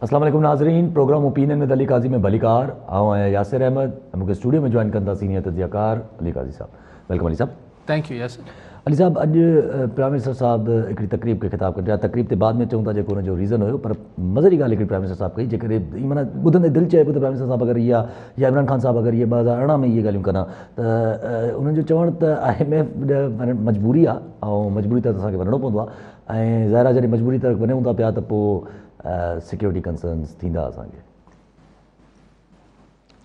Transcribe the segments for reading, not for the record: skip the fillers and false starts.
अस्सलाम वालेकुम नाज़रीन, प्रोग्राम ओपिनियन में अली काजी में भलीकार आऊँ आहियां यासिर अहमद। मूंखे स्टूडियो में जॉइन कंदा सीनियर तजियाकार Ali Qazi sahab. Welcome Ali sahab. Thank you Yasir. Ali sahab, अॼु प्राइम मिनिस्टर साहब हिकिड़ी तकरीब खे ख़िताब कनि, तकरीब ते बाद में चऊं था जेको हुनजो रीज़न हुयो, पर मज़े जी ॻाल्हि हिकिड़ी प्राइम मिनिस्टर साहब कई, जेकॾहिं माना ॿुधंदे दिलि चए पियो त प्राइम मिनिस्टर साहब अगरि इहा या इमरान ख़ान साहब अगरि इहे 2018 में इहे ॻाल्हियूं कनि त उन्हनि जो चवणु त IMF मजबूरी आहे ऐं मजबूरी तरफ़ असांखे वञिणो पवंदो आहे, ऐं ज़ाहिर आहे जॾहिं मजबूरी तरफ़ वञूं था पिया त पोइ सिक्योरिटी कंसर्न्स थींदा असांखे।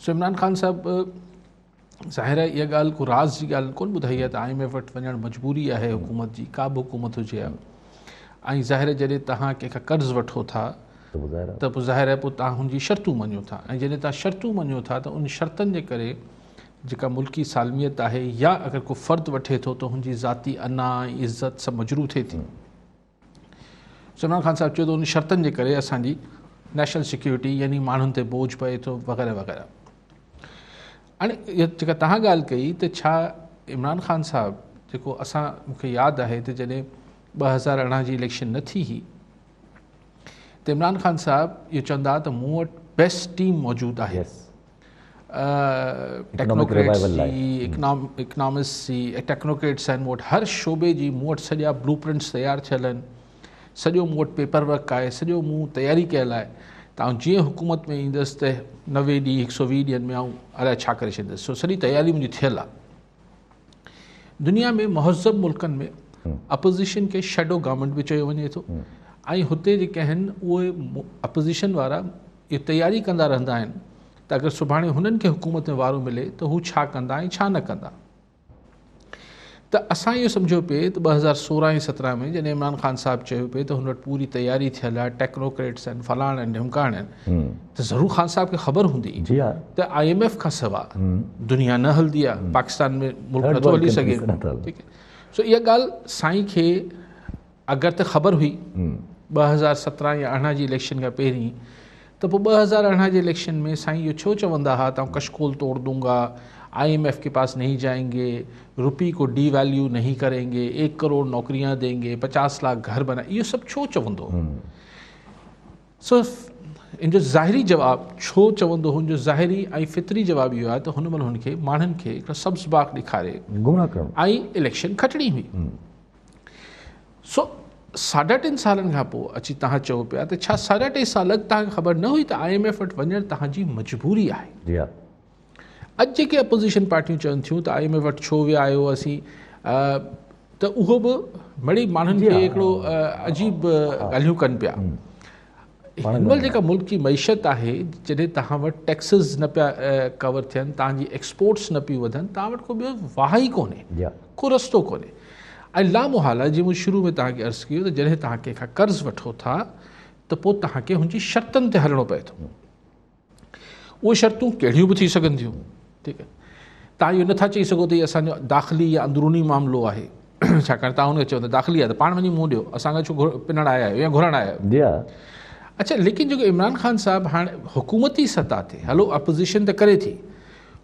सो इमरान ख़ान साहब ज़ाहिर आहे इहा ॻाल्हि को राज़ जी ॻाल्हि कोन ॿुधाई आहे त IMF वटि वञणु मजबूरी आहे हुकूमत जी, का बि हुकूमत हुजे हा। ऐं ज़ाहिर आहे जॾहिं तव्हां कंहिंखां कर्ज़ु वठो था त पोइ ज़ाहिर आहे पोइ तव्हां हुनजी शर्तूं मञो था, ऐं जॾहिं तव्हां शर्तूं मञो था त उन शर्तनि जे करे जेका मुल्की सालमियत आहे या अगरि को फ़र्द वठे थो त हुनजी ज़ाती अना इज़त सभु मजरू थिए थी। इमरान ख़ान साहब चयो त उन शर्तनि जे करे असांजी नेशनल सिक्योरिटी यानी माण्हुनि ते बोझ पए थो वग़ैरह वग़ैरह। हाणे इहा जेका तव्हां ॻाल्हि कई त छा इमरान ख़ान साहब जेको मूंखे यादि आहे त जॾहिं 2018 जी इलेक्शन न थी हुई त इमरान ख़ान साहब इहो चवंदा त मूं वटि बेस्ट टीम मौजूदु आहे, टेक्नोक्रेट्स जी, इकनॉमिस्ट जी, टेक्नोक्रेट्स आहिनि मूं वटि, हर शोबे जी मूं वटि सॼा ब्लू प्रिंट्स तयारु थियल आहिनि, सॼो मूं वटि पेपर वर्क आहे, सॼो मूं तयारी कयल आहे त आउं जीअं हुकूमत में ईंदुसि त 90 ॾींहं 120 ॾींहंनि में आउं अलाए छा करे छॾींदुसि। सो सॼी तयारी मुंहिंजी थियल आहे। दुनिया में महज़ब मुल्कनि में अपोज़िशन खे शेडो गवर्नमेंट बि चयो वञे थो, ऐं हुते जेके आहिनि उहे अपोज़िशन वारा इहे तयारी कंदा रहंदा आहिनि त अगरि सुभाणे हुननि खे हुकूमत में वारो मिले त हू छा कंदा ऐं छा न कंदा। त असां इहो सम्झो पिए त 2016 ऐं 17 में जॾहिं इमरान ख़ान साहब चयो पिए त हुन वटि पूरी तयारी थियल आहे, टेक्नोक्रेट्स आहिनि, फलाण आहिनि, ढिमकाण आहिनि, त ज़रूरु ख़ान साहब खे ख़बर हूंदी त IMF खां सवाइ दुनिया न हलंदी आहे, पाकिस्तान में मुल्क नथो हली सघे। ठीकु आहे। सो इहा ॻाल्हि साईं खे अगरि त ख़बर हुई 2017 या 18 जी इलेक्शन खां पहिरीं त पोइ 2018 जे इलेक्शन में साईं इहो छो चवंदा हुआ त कशकोल तोड़ दूंगा, IMF के पास नहीं जाएंगे, रुपी को डी वैल्यू नहीं करेंगे, 1 करोड़ नौकरियां देंगे, 50 लाख घर बना, इहो सभु छो चवंदो? सो इन जो ज़ाहिरी जवाबु छो चवंदो, हुनजो ज़ाहिरी ऐं फितरी जवाबु इहो आहे त हुन महिल हुनखे माण्हुनि खे हिकिड़ो सब्ज़ बाग ॾेखारे ऐं इलेक्शन खटणी हुई। सो 3.5 सालनि खां पोइ अची तव्हां चओ पिया त छा 3.5 साल तव्हांखे ख़बर न हुई त IMF वटि वञणु तव्हांजी मजबूरी आहे। अॼु जेके अपोज़िशन पार्टियूं चवनि थियूं त IMF वटि छो विया आहियो असीं, त उहो बि मिड़ी माण्हुनि खे हिकिड़ो अजीब ॻाल्हियूं कनि पिया। हिन महिल जेका मुल्क जी मईशत आहे, जॾहिं तव्हां वटि टैक्सिस न पिया कवर थियनि, तव्हांजी एक्सपोर्ट्स न पियूं वधनि, तव्हां वटि को ॿियो वाह ई कोन्हे, को रस्तो कोन्हे। ऐं लामुहाल आहे, जीअं मूं शुरू में तव्हांखे अर्ज़ु कयो त जॾहिं तव्हां कंहिंखां कर्ज़ु वठो था त पोइ तव्हांखे हुनजी शर्तनि ते हलणो पए थो। उहे शर्तूं कहिड़ियूं बि थी सघनि थियूं। ठीकु आहे। तव्हां इहो नथा चई सघो त इहो असांजो दाख़िली या अंदरूनी मामिलो आहे, छाकाणि तव्हां हुनखे चओ त दाख़िली आहे त पाण वञी मुंहुं ॾियो, असांखां छो पिनण आया आहियो या घुरण आया आहियो। अच्छा, लेकिन जेको इमरान ख़ान साहब हाणे हुकूमती सतह ते, हलो अपोज़िशन त करे थी,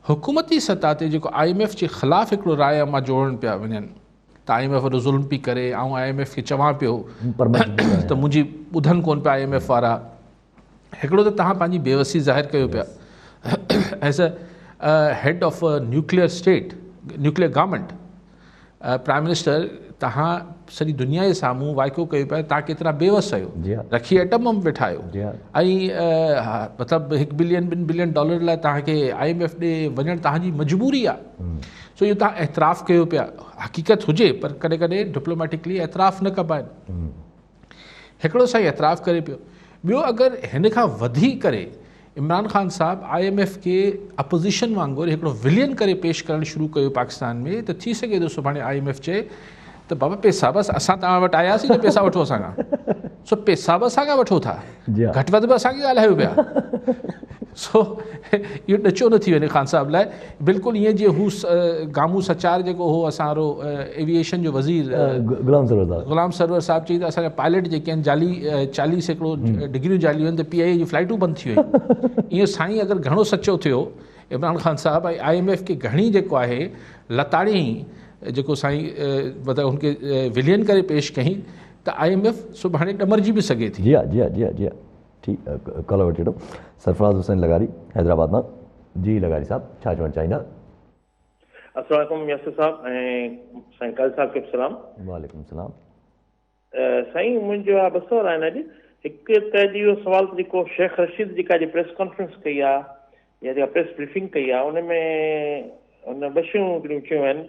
हुकूमती सतह ते जेको IMF जे ख़िलाफ़ु हिकिड़ो राय अमा जोड़नि पिया वञनि त IMF वॾो ज़ुल्म पई करे, ऐं IMF खे चवां पियो त मुंहिंजी ॿुधनि कोन पिया IMF वारा। हिकिड़ो त तव्हां पंहिंजी बेवसी ज़ाहिर कयो पिया as a head of a nuclear state, nuclear government, prime minister, तव्हां सॼी दुनिया जे साम्हूं वाइको कयो पिया तव्हां केतिरा बेवस आहियो, रखी एटम बम वेठा आहियो, ऐं मतिलबु $1 बिलियन $2 बिलियन लाइ तव्हांखे IMF ॾे वञणु तव्हांजी मजबूरी आहे। सो इहो तव्हां एतिराफ़ु कयो पिया, हक़ीक़त हुजे पर कॾहिं कॾहिं डिप्लोमेटिकली एतिराफ़ु न कबा आहिनि। हिकिड़ो साईं एतिराफ़ु करे पियो। ॿियो, अगरि हिन खां वधी करे इमरान ख़ान साहब IMF खे अपोज़िशन वांगुरु हिकिड़ो विलियन करे पेश करणु शुरू कयो पाकिस्तान में, त थी सघे थो सुभाणे IMF चए त बाबा पैसा बसि असां तव्हां वटि आयासीं त पैसा वठो असांखां। सो पैसा बि असांखां वठो था, घटि वधि बि असांखे ॻाल्हायो पिया। सो इहो ॾचो न थी वञे ख़ान साहब लाइ, बिल्कुलु ईअं जीअं हू गामू सचार जेको हो असां वारो एविएशन जो वज़ीर ग़ुलाम सरवर साहब चई त असांजा पायलट जेके आहिनि जाली 40 डिग्रियूं जालियूं आहिनि त PIA जी फ्लाइटूं बंदि थी वयूं। ईअं साईं अगरि घणो सचो थियो इमरान ख़ान साहब ऐं IMF खे घणी जेको आहे लताड़ी जेको साईं मतिलबु हुनखे विलियन करे पेश कयईं त IMF सुभाणे ॾमरजी बि सघे थी। जी हा, जी हा, जी हा, जी हा। ठीकु कॉल वठी वठो। सरफराज़ हुसैन लगारी हैदराबाद मां। जी लगारी साहब, छा चवणु चाहींदा? अस्सलाम वालेकुम यासिर साहब ऐं साईं काज़ी साहब खे बि सलाम। वालेकुम सलाम। साईं मुंहिंजो आहे 2 सवाल आहिनि अॼु। हिकु त अॼु इहो सुवाल जेको शेख रशीद जेका अॼु प्रेस कॉन्फ्रेंस कई आहे या जेका प्रेस ब्रीफिंग कई आहे उन में उन 2 शयूं हिकिड़ियूं चयूं आहिनि।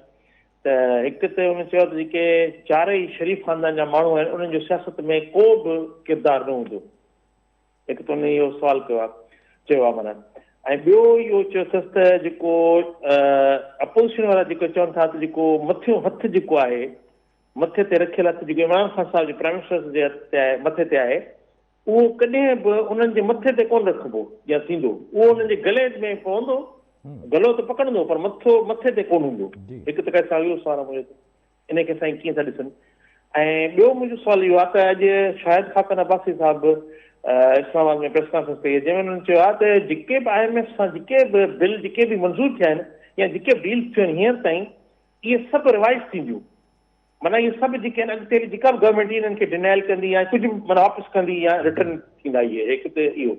त हिकु त हुन चयो त जेके 4 ई शरीफ़ ख़ानदान जा माण्हू आहिनि उन्हनि जो सियासत में को बि किरदारु न हूंदो। हिकु त उन इहो सुवाल चयो आहे माना। ऐं ॿियो इहो चयोसि त जेको अपोज़िशन वारा जेको चवनि था त जेको मथियों हथु जेको आहे मथे ते रखियल हथु जेको इमरान ख़ान साहिब जे प्राइम मिनिस्टर जे हथ ते आहे मथे ते आहे उहो कॾहिं बि उन्हनि जे मथे ते कोन रखिबो या थींदो। उहो उन्हनि जे गले में पवंदो, गलो त पकड़ंदो पर मथे ते कोन हूंदो। हिकु त कंहिं सां इहो सुवाल आहे मुंहिंजो, इन खे साईं कीअं था ॾिसनि। ऐं ॿियो मुंहिंजो सुवाल इहो आहे त अॼु शाहिद खाकन अब्बासी साहिबु इस्लामाबाद में प्रेस कॉन्फ्रेंस कई जंहिंमें हुननि चयो आहे त जेके बि IMF सां जेके बि बिल जेके बि मंज़ूर थिया आहिनि या जेके बि डील्स थियूं आहिनि हींअर ताईं इहे सभु रिवाइज़ थींदियूं। माना इहे सभु जेके आहिनि अॻिते जेका बि गवर्नमेंट इन्हनि खे डिनाइल कंदी या कुझु माना वापसि कंदी या रिटर्न थींदा इहे। हिकु त इहो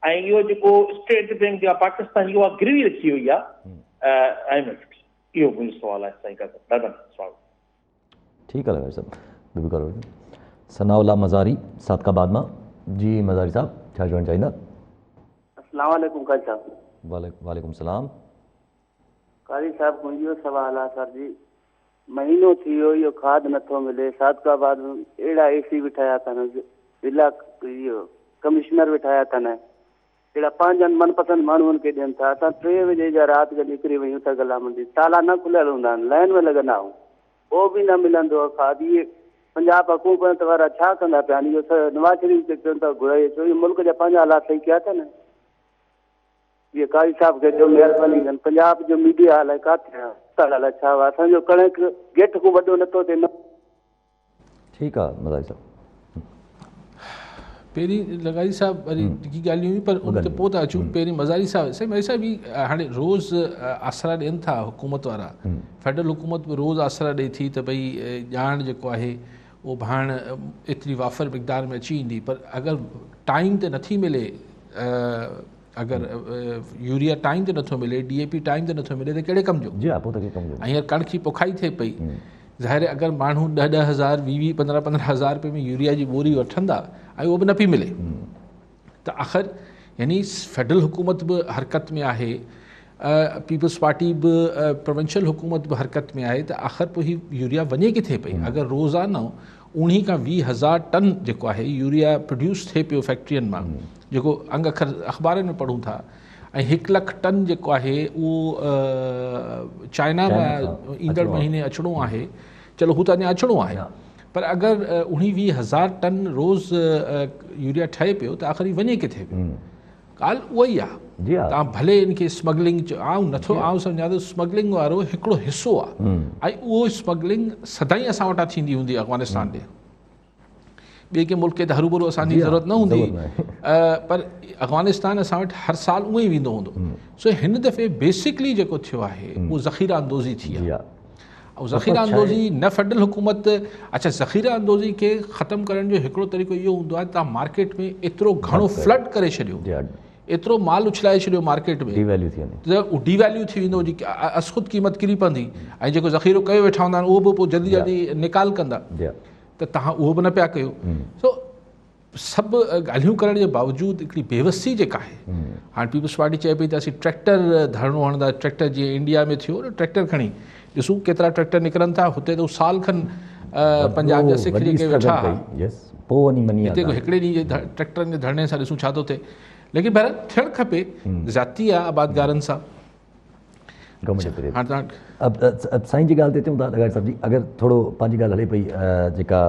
ऐं इहो जेको स्टेट बैंक जेका पाकिस्तान इहो आहे गिरवी रखी हुई आहे IMF की। इहो मुंहिंजो सुवाल आहे साईं का ॾाढा सुवाल। ठीकु आहे लगारी साहब, ॿियो बि करो। सनाउल्ला मज़ारी सादकाबाद मां। जी मज़ारी साहब, छा चवणु चाहींदा? अस्सलाम वालेकुम काजी साहब। वालेकुम सलाम। काजी साहब मुंहिंजो सुवाल आहे सर जी, महीनो थी वियो इहो खाद नथो मिले। सादकाबाद में अहिड़ा AC बि ठाहिया अथनि, जिला इहो कमिश्नर बि ठाहिया अथनि, अहिड़ा पंहिंजनि मनपसंदि माण्हुनि खे ॾियनि था। असां 3 बजे जा राति जो निकिरी वयूं था गला मंडी, ताला न खुलियल हूंदा आहिनि, लाइन में लॻंदा आहियूं, पोइ बि न मिलंदो आहे खाद। इहे पंजाब हुकूमत वारा छा कंदा पिया आहिनि? इहो नवाज़ शरीफ़ खे चवनि था घुराए छो, इहो मुल्क जा पंहिंजा हालात सही कया अथनि। इहे काजी साहब खे जो महिरबानी कनि, पंजाब जो मीडिया हाल किथे आहे हाल छा हुआ? असांजो कणिक गेट खां वॾो नथो थिए। ठीकु आहे मज़ारी साहब। पहिरीं लगारी साहब वरी जेकी ॻाल्हियूं हुयूं पर उन ते पोइ था अचूं। पहिरीं मज़ारी साहब साईं मज़ारी साहब बि हाणे रोज़ आसरा ॾियनि था हुकूमत वारा, फेडरल हुकूमत बि रोज़ आसरा ॾिए थी त भई ॼाण जेको आहे उहो भाण एतिरी वाफ़र मिक़दार में अची ईंदी, पर अगरि टाइम ते नथी मिले, अगरि यूरिया टाइम ते नथो मिले, DAP टाइम ते नथो मिले त कहिड़े कम जो? जी हा, पोइ त कम जो। ऐं हींअर कणिक जी पोखाई थिए पई, ज़ाहिर अगरि माण्हू 10-10 हज़ार 20-20 15-15 हज़ार रुपये में यूरिया जी बोरी वठंदा ऐं उहो बि न पई मिले त आख़िर यानी फेडरल हुकूमत बि हरकत में आहे, पीपल्स पार्टी बि प्रोविंशियल हुकूमत बि हरकत में आहे, त आख़िर पोइ ही यूरिया वञे किथे पई? अगरि रोज़ाना 19 खां 20 हज़ार टन जेको आहे यूरिया प्रोड्यूस थिए पियो फैक्ट्रियुनि मां, जेको अंग अखर अख़बारनि में पढ़ूं था, ऐं 1 लख टन जेको आहे उहो चाइना मां ईंदड़ महीने अचिणो आहे। चलो हू त अञा अचिणो आहे, पर अगरि 19-20 हज़ार टन रोज़ यूरिया ठहे पियो त आख़िर वञे किथे पियो? ॻाल्हि उहा ई आहे। तव्हां भले इनखे स्मगलिंग आऊं नथो आऊं सम्झां थो, स्मगलिंग वारो हिकिड़ो हिसो आहे ऐं उहो स्मगलिंग सदाईं असां वटां थींदी हूंदी अफ़गानिस्तान ॾे। ॿिए कंहिं मुल्क खे त हरूभरू असांजी ज़रूरत न हूंदी, पर अफ़गानिस्तान असां वटि हर साल उअं ई वेंदो हूंदो। सो हिन दफ़े बेसिकली जेको थियो आहे उहो ज़ख़ीरा अंदोज़ी थी आहे। ऐं ज़ख़ीरा अंदोज़ी न फेडरल हुकूमत, अच्छा ज़ख़ीरा अंदोज़ी खे ख़तमु करण जो हिकिड़ो तरीक़ो इहो हूंदो आहे तव्हां मार्केट में एतिरो घणो फ्लड करे छॾियो, एतिरो माल उछलाए छॾियो मार्केट में त उहो डीवैल्यू थी वेंदो, जेकी असख़ुद क़ीमत किरी पवंदी, ऐं जेको ज़ख़ीरो कयो वेठा हूंदा आहिनि उहो बि पोइ जल्दी जल्दी निकाल कंदा, त तव्हां उहो बि न पिया कयो। सो सभु ॻाल्हियूं करण जे बावजूदि हिकिड़ी बेवसी जेका आहे, हाणे पीपल्स पार्टी चए पई त असीं ट्रैक्टर धरणो हणंदा, ट्रैक्टर जीअं इंडिया में थियो ट्रैक्टर खणी ॾिसूं केतिरा ट्रैक्टर निकिरनि था। हुते त साल खनि पंजाब जा सिख जेके वेठा हिते हिकिड़े ॾींहं जे ट्रैक्टरनि जे धरणे सां ॾिसूं छा थो थिए। लेकिन बहरहाल थियणु खपे, ज़ाती आहे आबादगारनि सां। अब साईं जी ॻाल्हि ते अचूं था लगारी साहब जी, अगरि थोरो पंहिंजी ॻाल्हि हले पई जेका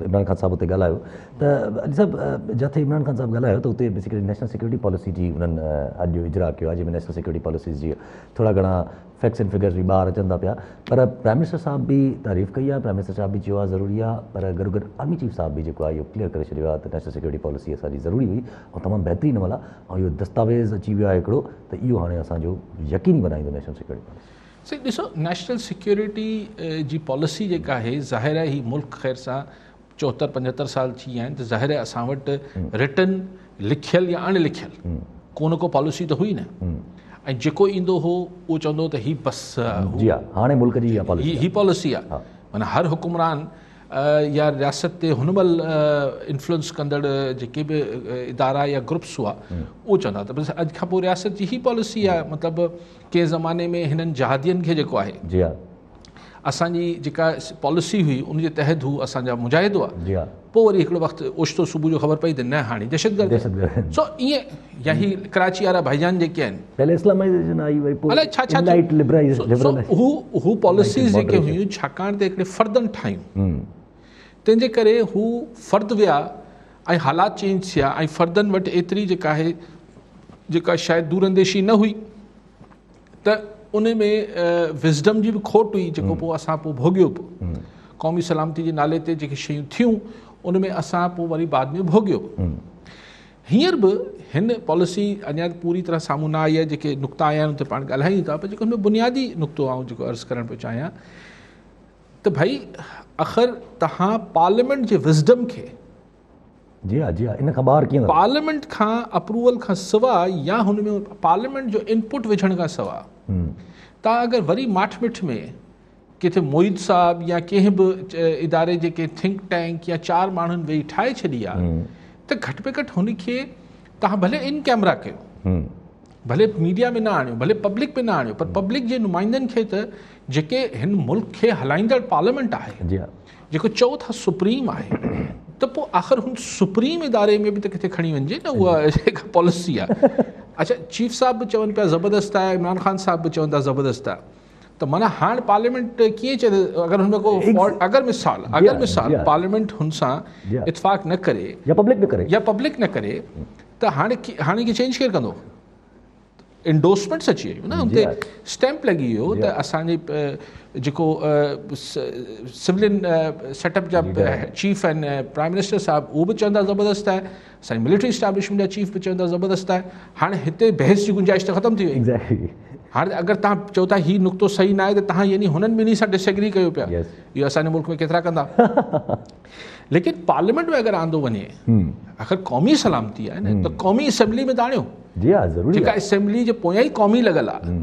इमरान ख़ान साहिबु हुते ॻाल्हायो त अॼु साहब जिथे इमरान ख़ान साहिबु ॻाल्हायो त हुते बेसिकली नेशनल सिक्योरिटी पॉलिसी जी उन्हनि अॼु इजरा कयो आहे, जंहिंमें नेशनल सिक्योरिटी पॉलिसीज़ जी थोरा घणा फैक्ट्स एंड फिगर्स बि ॿाहिरि अचनि था पिया, पर प्राइम मिनिस्टर साहिब बि तारीफ़ कई आहे, प्राइम मिनिस्टर साहिब बि चयो आहे ज़रूरी आहे, पर गॾो गॾु आर्मी चीफ साहिब बि जेको आहे इहो क्लियर करे छॾियो आहे त नेशनल सिक्योरिटी पॉलिसी असांजी ज़रूरी हुई ऐं तमामु बहितरीन वाला, ऐं इहो दस्तावेज़ अची वियो आहे हिकिड़ो त इहो हाणे असांजो यकीनी बनाईंदो नेशनल सिक्योरिटी पॉलिसी। साईं ॾिसो, नेशनल सिक्योरिटी जी पॉलिसी जेका आहे ज़ाहिर आहे ही मुल्क ख़ैर सां 74-75 साल थी विया आहिनि, त ज़ाहिर आहे असां वटि रिटन लिखियल या अणलिखियल को न को पॉलिसी त हुई न, ऐं जेको ईंदो हो उहो चवंदो त ही बसि जी हा, हाणे मुल्क जी इहा पॉलिसी ही पॉलिसी आहे। माना हर हुकुमरान या रियासत ते हुन महिल इन्फ्लुएंस कंदड़ जेके बि इदारा या ग्रुप्स हुआ उहो चवंदा त बसि अॼु खां पोइ रियासत जी ही पॉलिसी आहे। मतिलबु कंहिं ज़माने में हिननि जहादियुनि खे जेको आहे जी हा असांजी जेका पॉलिसी हुई उनजे तहत हू असांजा मुजाहिद हुआ। जी हा पोइ वरी हिकिड़ो वक़्तु ओचितो सुबुह जो ख़बर पई त न हाणे दहशतगर्द सो ईअं या ही कराची वारा भाईजान जेके आहिनि पहले इस्लामाइजेशन आई वरी पोइ अलाए छा छा इनलाइट लिबरलाइज हू पॉलिसीज़ जेके हुयूं छाकाणि त हिकिड़े फ़र्दनि ठाहियूं, तंहिंजे करे हू फ़र्द विया ऐं हालात चेंज थिया ऐं फ़र्दनि वटि एतिरी जेका आहे जेका शायदि दूरंदेशी न हुई त उन में विज़डम जी बि खोट हुई जेको पोइ असां पोइ भोॻियो पियो। क़ौमी सलामती जे नाले ते जेके शयूं थियूं उन में असां पोइ वरी बाद में भोॻियो। हींअर बि हिन पॉलिसी अञा पूरी तरह साम्हूं न आई आहे, जेके नुक़्ता आया आहिनि उते पाण ॻाल्हायूं था, पर जेको हुन में बुनियादी नुक़्तो आऊं जेको अर्ज़ु करणु पियो चाहियां त भई आख़िर तव्हां पार्लियामेंट जे विज़डम खे जी हा इन खां ॿाहिरि कीअं पार्लियामेंट खां अप्रूवल खां सवाइ या हुन में पार्लियामेंट जो इनपुट विझण खां सवाइ तव्हां अगरि वरी माठ मिठ में किथे मोहित साहब या कंहिं बि इदारे जेके थिंक टैंक या 4 माण्हुनि वेही ठाहे छॾी आहे त घटि में घटि हुनखे तव्हां भले इन कैमरा कयो, भले मीडिया में न आणियो, भले पब्लिक में न आणियो, पर पब्लिक जे नुमाइंदनि खे त जेके हिन मुल्क खे हलाईंदड़ पार्लियामेंट आहे जेको चओ था सुप्रीम आहे त पोइ आख़िर हुन सुप्रीम इदारे में बि त किथे खणी वञिजे न उहा जेका पॉलिसी आहे। अच्छा चीफ साहब बि चवनि पिया ज़बरदस्त आहे, इमरान ख़ान साहब बि चवनि था ज़बरदस्त आहे, त माना हाणे पार्लियामेंट कीअं चए अगरि हुन में को अगरि मिसाल पार्लियामेंट हुन सां इतफ़ाक़ न करे या पब्लिक न करे त हाणे की चेंज केरु कंदो? इंडोर्समेंट्स अची वियूं न, हुन ते स्टैंप लॻी वियो त असांजे जेको सिविलियन सेटअप जा चीफ आहिनि प्राइम मिनिस्टर साहब उहो बि चवंदा ज़बरदस्त आहे, असांजी मिलिट्री इस्टेब्लिशमेंट जा चीफ बि चवंदा ज़बरदस्त आहे। हाणे हिते बहस जी गुंजाइश त ख़तमु थी वई। हाणे अगरि तव्हां चओ था हीउ नुक़्तो सही न आहे त तव्हां यानी हुननि ॿिन्ही सां डिसएग्री कयो पिया, इहो असांजे मुल्क में केतिरा कंदा। लेकिन पार्लियामेंट में अगरि आंदो वञे आख़िर क़ौमी सलामती आहे न त क़ौमी असेंबली में त आणियो, जेका असेंबली जे पोयां ई क़ौमी लॻल आहे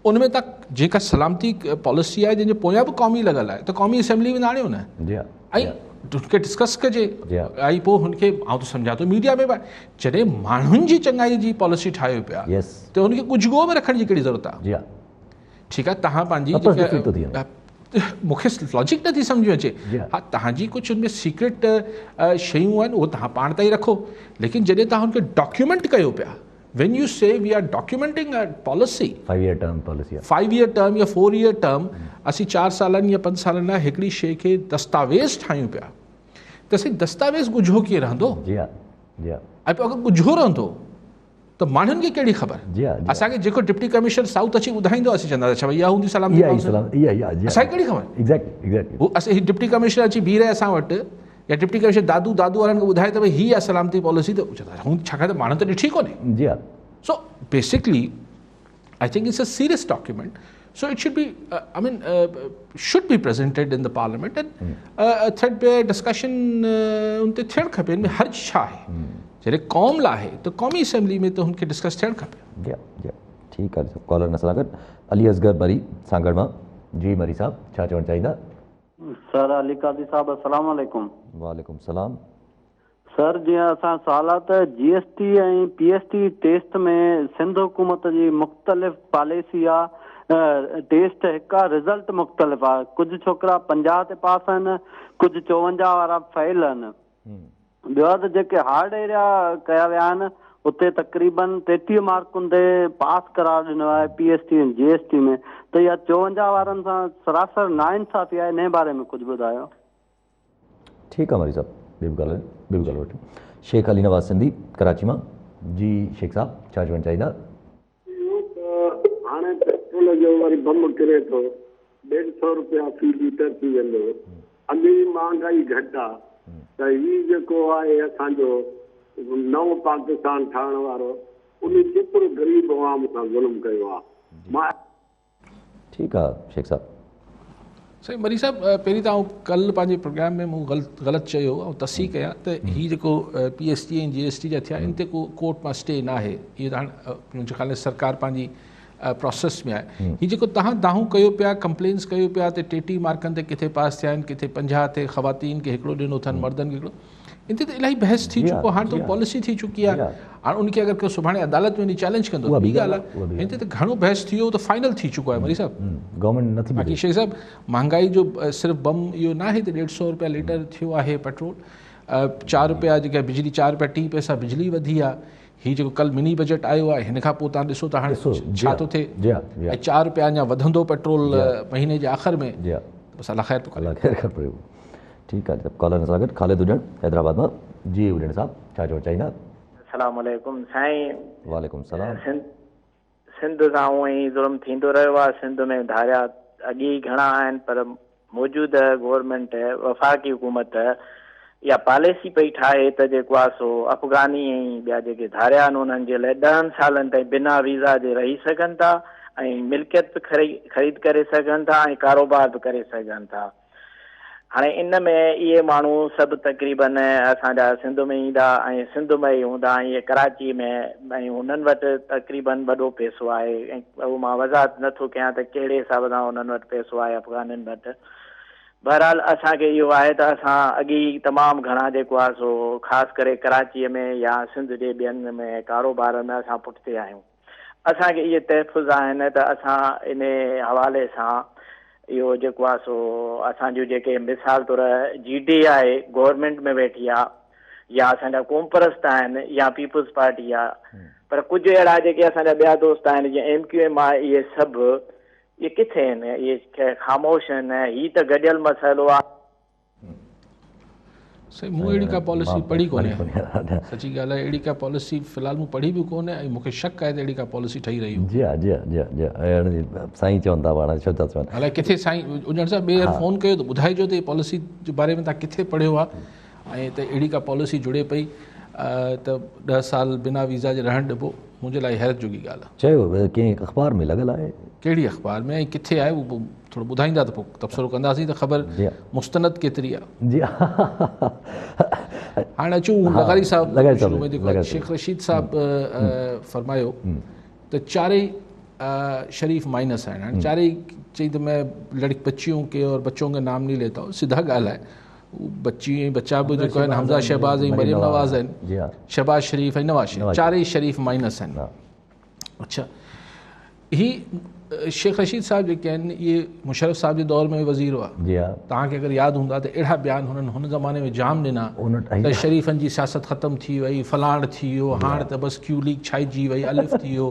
उन में तव्हां जेका सलामती पॉलिसी आहे जंहिंजे पोयां बि क़ौमी लॻल आहे त क़ौमी असेंबली में त आणियो न ऐं हुनखे डिस्कस कजे। ऐं पोइ हुनखे आउं त सम्झां थो मीडिया में जॾहिं माण्हुनि जी चङाई जी पॉलिसी ठाहियो पिया त हुनखे कुझु में रखण जी कहिड़ी ज़रूरत आहे? ठीकु आहे, तव्हां पंहिंजी मूंखे लॉजिक नथी सम्झ में अचे। हा तव्हांजी कुझु हुनमें सीक्रेट शयूं आहिनि उहो तव्हां पाण ताईं रखो, लेकिन जॾहिं तव्हां हुनखे डॉक्यूमेंट कयो पिया, when you say we are documenting a policy 5-year term policy 5-year term या 4-year term असीं 4 सालनि या 5 सालनि लाइ हिकिड़ी शइ खे दस्तावेज़ ठाहियूं पिया त असीं दस्तावेज़ ॻुझो कीअं रहंदो? ऐं पोइ अगरि ॻुझो रहंदो त माण्हुनि खे कहिड़ी ख़बर? असांखे जेको डिप्टी कमिश्नर साउथ अची ॿुधाईंदो असीं चवंदा अच्छा इहा हूंदी सलामती, असांखे कहिड़ी ख़बर? हू असीं डिप्टी कमिश्नर अची बीह रहे असां वटि या डिप्टी कमिश्नर दादू वारनि खे ॿुधाए त भई हीअ आहे सलामती पॉलिसी त छाकाणि त माण्हू त ॾिठी कोन्हे। So basically I think it's a serious document, so it should be I mean should be presented in the parliament and threadbare discussion उन ते थियणु खपे। हिन में हर्ज छा आहे? जॾहिं क़ौम लाइ आहे त क़ौमी असेंबली में त हुनखे डिस्कस थियणु खपे। ठीकु आहे, कॉलर न सां गॾु अली असगर मरी सांगड़ मां। जी मरी साहब छा चवणु चाहींदा? सर अली कादी साहब अस्सलाम वालेकुम। वालेकुम सलाम। सर जीअं असां सालात GST ऐं PST टेस्ट में सिंध हुकूमत जी मुख़्तलिफ़ पॉलिसी आहे, टेस्ट हिकु आहे, रिज़ल्ट मुख़्तलिफ़ आहे। कुझु छोकिरा 50 ते पास आहिनि, कुझु 54 वारा फेल आहिनि। ॿियो त जेके हार्ड एरिया कया विया आहिनि उते तक़रीबन 33 मार्कुनि ते पास करार ॾिनो आहे PST ऐं GST में, त इहा 54 वारनि सां सरासर नाइंसाफ़ी आहे। इन बारे में कुझु ॿुधायो। ठीकु आहे मरी साहब, ॿियो ॻाल्हि वठो। शेख अली नवाज़ सिंधी कराची मां। जी शेख साहब छा चवणु चाहींदा? हाणे पेट्रोल जो वरी बम किरे थो, 150 रुपया फी लीटर थी वेंदो, अॻे महांगाई घटि आहे, त हीउ जेको आहे असांजो नओं पाकिस्तान ठहण वारो उन केतिरो ग़रीब अवाम सां ज़ुल्म कयो आहे। ठीकु आहे शेख साहब। साईं मरी साहब पहिरीं त कल्ह पंहिंजे प्रोग्राम में मूं ग़लति चयो ऐं तस्सीक कयां त हीअ जेको PST ऐं GST जा थिया इन ते को कोर्ट मां स्टे न आहे, इहो त हाणे मुंहिंजे ख़्याल में सरकार पंहिंजी प्रोसेस में आहे। हीअ जेको तव्हां दाहूं कयो पिया, कंप्लेन्स कयो पिया त 33 मार्कनि ते किथे पास थिया आहिनि, किथे 50 ते ख़वातीन खे हिकिड़ो ॾिनो अथनि, मर्दनि खे हिकिड़ो, इन ते त इलाही बहस थी चुको, हाणे त पॉलिसी थी चुकी आहे, हाणे उनखे अगरि को सुभाणे अदालत में वञी चैलेंज कंदो ॿी ॻाल्हि आहे, हिन ते त घणो बहस थी वियो, त फाइनल थी चुको आहे मरी साहब गवर्नमेंट नथी। बाक़ी शेख साहब महांगाई जो सिर्फ़ु बम इहो न आहे त 150 रुपया लीटर थियो आहे पेट्रोल, 4 रुपया जेका बिजली, 4 रुपया 30 पैसा बिजली वधी आहे। हीअ जेको कल्ह मिनी बजट आयो आहे हिन खां पोइ तव्हां ॾिसो त हाणे छा थो थिए, ऐं 4 रुपया अञा वधंदो पेट्रोल महीने जे आख़िर में, बसि अलाह ख़ैर थो करे। ठीकु आहे, कॉलर सां गॾु ख़ालिद हुजण हैदराबाद मां। जी हुजण साहब छा चवणु चाहींदा? अस्सलाम वालेकुम साईं। वालेकुम सलाम। सिंध सां उअं ई ज़ुल्म थींदो रहियो आहे, सिंध में धारिया अॻे ई घणा आहिनि, पर मौजूदा गवर्नमेंट वफ़ाक़ी हुकूमत इहा पॉलिसी पई ठाहे त जेको आहे सो अफ़गानी ऐं ॿिया जेके धारिया आहिनि उन्हनि जे लाइ 10 सालनि ताईं बिना वीज़ा जे रही सघनि था ऐं मिल्कियत बि ख़रीद करे सघनि था ऐं कारोबार बि करे सघनि था। हाणे इन में इहे माण्हू सभु तक़रीबन असांजा सिंध में ईंदा ऐं सिंध में ई हूंदा ऐं इहे कराची में, ऐं हुननि वटि तक़रीबन वॾो पैसो आहे, ऐं उहो मां वज़ाहत नथो कयां त कहिड़े हिसाब सां हुननि वटि पैसो आहे अफ़गाननि वटि। बहरहाल असांखे इहो आहे त असां अॻे ई तमामु घणा जेको आहे सो ख़ासि करे कराचीअ में या सिंध जे ॿियनि में कारोबार में असां पुठिते आहियूं। असांखे इहे तहफ़ुज़ आहिनि त असां इन हवाले सां इहो जेको आहे सो असांजूं जेके मिसाल तौर GD आहे गवर्नमेंट में वेठी आहे, या असांजा क़ौमपरस्त आहिनि, या पीपुल्स पार्टी आहे, पर कुझु अहिड़ा जेके असांजा ॿिया दोस्त आहिनि जीअं MQM आहे, इहे सभु इहे किथे आहिनि, इहे ख़ामोश आहिनि, हीअ त गॾियल मसइलो आहे। साईं मूं अहिड़ी का पॉलिसी पढ़ी कोन्हे, सची ॻाल्हि आहे, अहिड़ी का पॉलिसी फ़िलहाल मूं पढ़ी बि कोन्हे ऐं मूंखे शक आहे त अहिड़ी का पॉलिसी ठही रही जी हा जी हा जी हा जी हा साईं चवंदा पाण छो था चवनि अलाए किथे साईं उजण साहब ॿिए हर फ़ोन कयो त ॿुधाइजो त पॉलिसी जे बारे में तव्हां किथे पढ़ियो आहे ऐं त अहिड़ी का पॉलिसी जुड़े पई त 10 साल बिना वीज़ा जे रहणु ॾिबो, मुंहिंजे लाइ हैरत जोगी ॻाल्हि आहे। चयो कंहिं अख़बार में लॻल आहे, कहिड़ी अख़बार में ऐं किथे आहे उहो थोरो ॿुधाईंदा त पोइ तबसरो कंदासीं त ख़बर मुस्तनद केतिरी आहे। जी हाणे अचूं लगारी साहब शुरू में जेको शेख रशीद साहब फरमायो त चारई शरीफ माइनस आहिनि, हाणे चारई चई त मैं बच्चियों के और बच्चों के नाम नहीं लेता हूँ, सीधा ॻाल्हि आहे, बच्ची ऐं बच्चा बि जेको आहिनि हमज़ा शहबाज़ ऐं मरियम नवाज़ आहिनि, शहबाज़ शरीफ़ ऐं नवाज़ शरीफ़, चारई शरीफ माइनस आहिनि। अच्छा, ही शेख रशीद साहब जेके आहिनि इहे मुशर्रफ साहब जे दौर में वज़ीर हुआ, तव्हांखे अगरि यादि हूंदा त अहिड़ा बयान हुननि हुन ज़माने में जाम ॾिना त शरीफ़नि जी सियासत ख़तमु थी वई, फलाण थी वियो, हाणे त बसि क्यू लीग छाइजी वई, अलिफ थी वियो,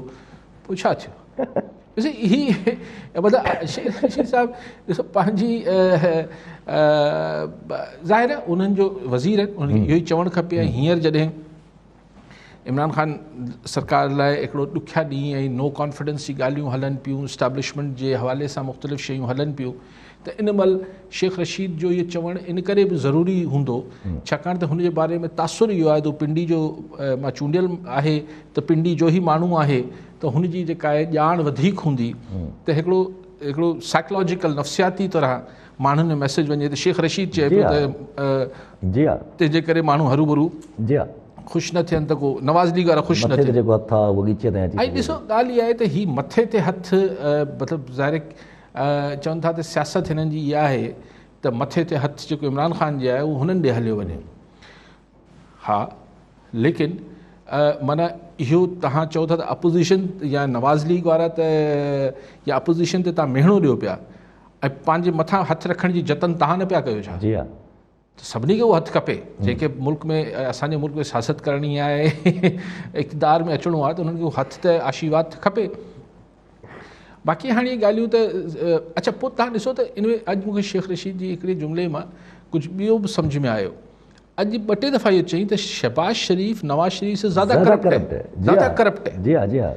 पोइ छा थियो? ॾिसो ही मतिलबु शेख रशीद साहब ॾिसो पंहिंजी ज़ाहिर आहे उन्हनि जो वज़ीर आहिनि, उन्हनि खे इहो ई चवणु खपे। ऐं हींअर जॾहिं इमरान ख़ान सरकार लाइ हिकिड़ो ॾुखिया ॾींहुं ऐं नो कॉन्फिडेंस जी ॻाल्हियूं हलनि पियूं, इस्टेब्लिशमेंट जे हवाले सां मुख़्तलिफ़ शयूं हलनि पियूं, त इन महिल शेख रशीद जो इहो चवणु इन करे बि ज़रूरी हूंदो छाकाणि त हुनजे बारे में तासुर इहो आहे त पिंडी जो मां चूंडियल आहे त पिंडी जो ई माण्हू आहे, त हुनजी जेका आहे ॼाण वधीक हूंदी, त हिकिड़ो साइकोलॉजिकल नफ़्सियाती तरह माण्हुनि में मैसेज वञे त शेख रशीद चए पियो त तंहिंजे करे माण्हू हरू भरू ख़ुशि न थियनि त को नवाज़ लीग वारा ख़ुशि न थियनि। ऐं ॾिसो ॻाल्हि इहा आहे त हीअ मथे ते हथु मतिलबु ज़ाहिर चवनि था त सियासत हिननि जी इहा आहे त मथे ते हथु जेको इमरान ख़ान जी आहे उहो हुननि ॾे हलियो वञे। हा, लेकिन माना इहो तव्हां चओ था त अपोज़िशन या नवाज़ लीग वारा त या अपोज़िशन ते तव्हां मेहणो ॾियो पिया ऐं पंहिंजे मथां हथु रखण जी जतन तव्हां न पिया कयो छा? जी हा, त सभिनी खे उहो हथु खपे, जेके मुल्क में असांजे मुल्क में सियासत करणी आहे, इक़्तिदार में अचिणो आहे, त उन्हनि खे उहो हथु त आशीर्वाद खपे। बाक़ी हाणे इहे ॻाल्हियूं त अच्छा पोइ तव्हां ॾिसो त इन में अॼु मूंखे शेख रशीद जी हिकिड़े जुमिले मां कुझु ॿियो बि सम्झ में आयो। अॼु 2-3 दफ़ा इहो चई त शहबाज शरीफ़ नवाज़ शरीफ़ से ज़्यादा करप्ट है, ज़्यादा करप्ट है। जी हाँ जी हाँ,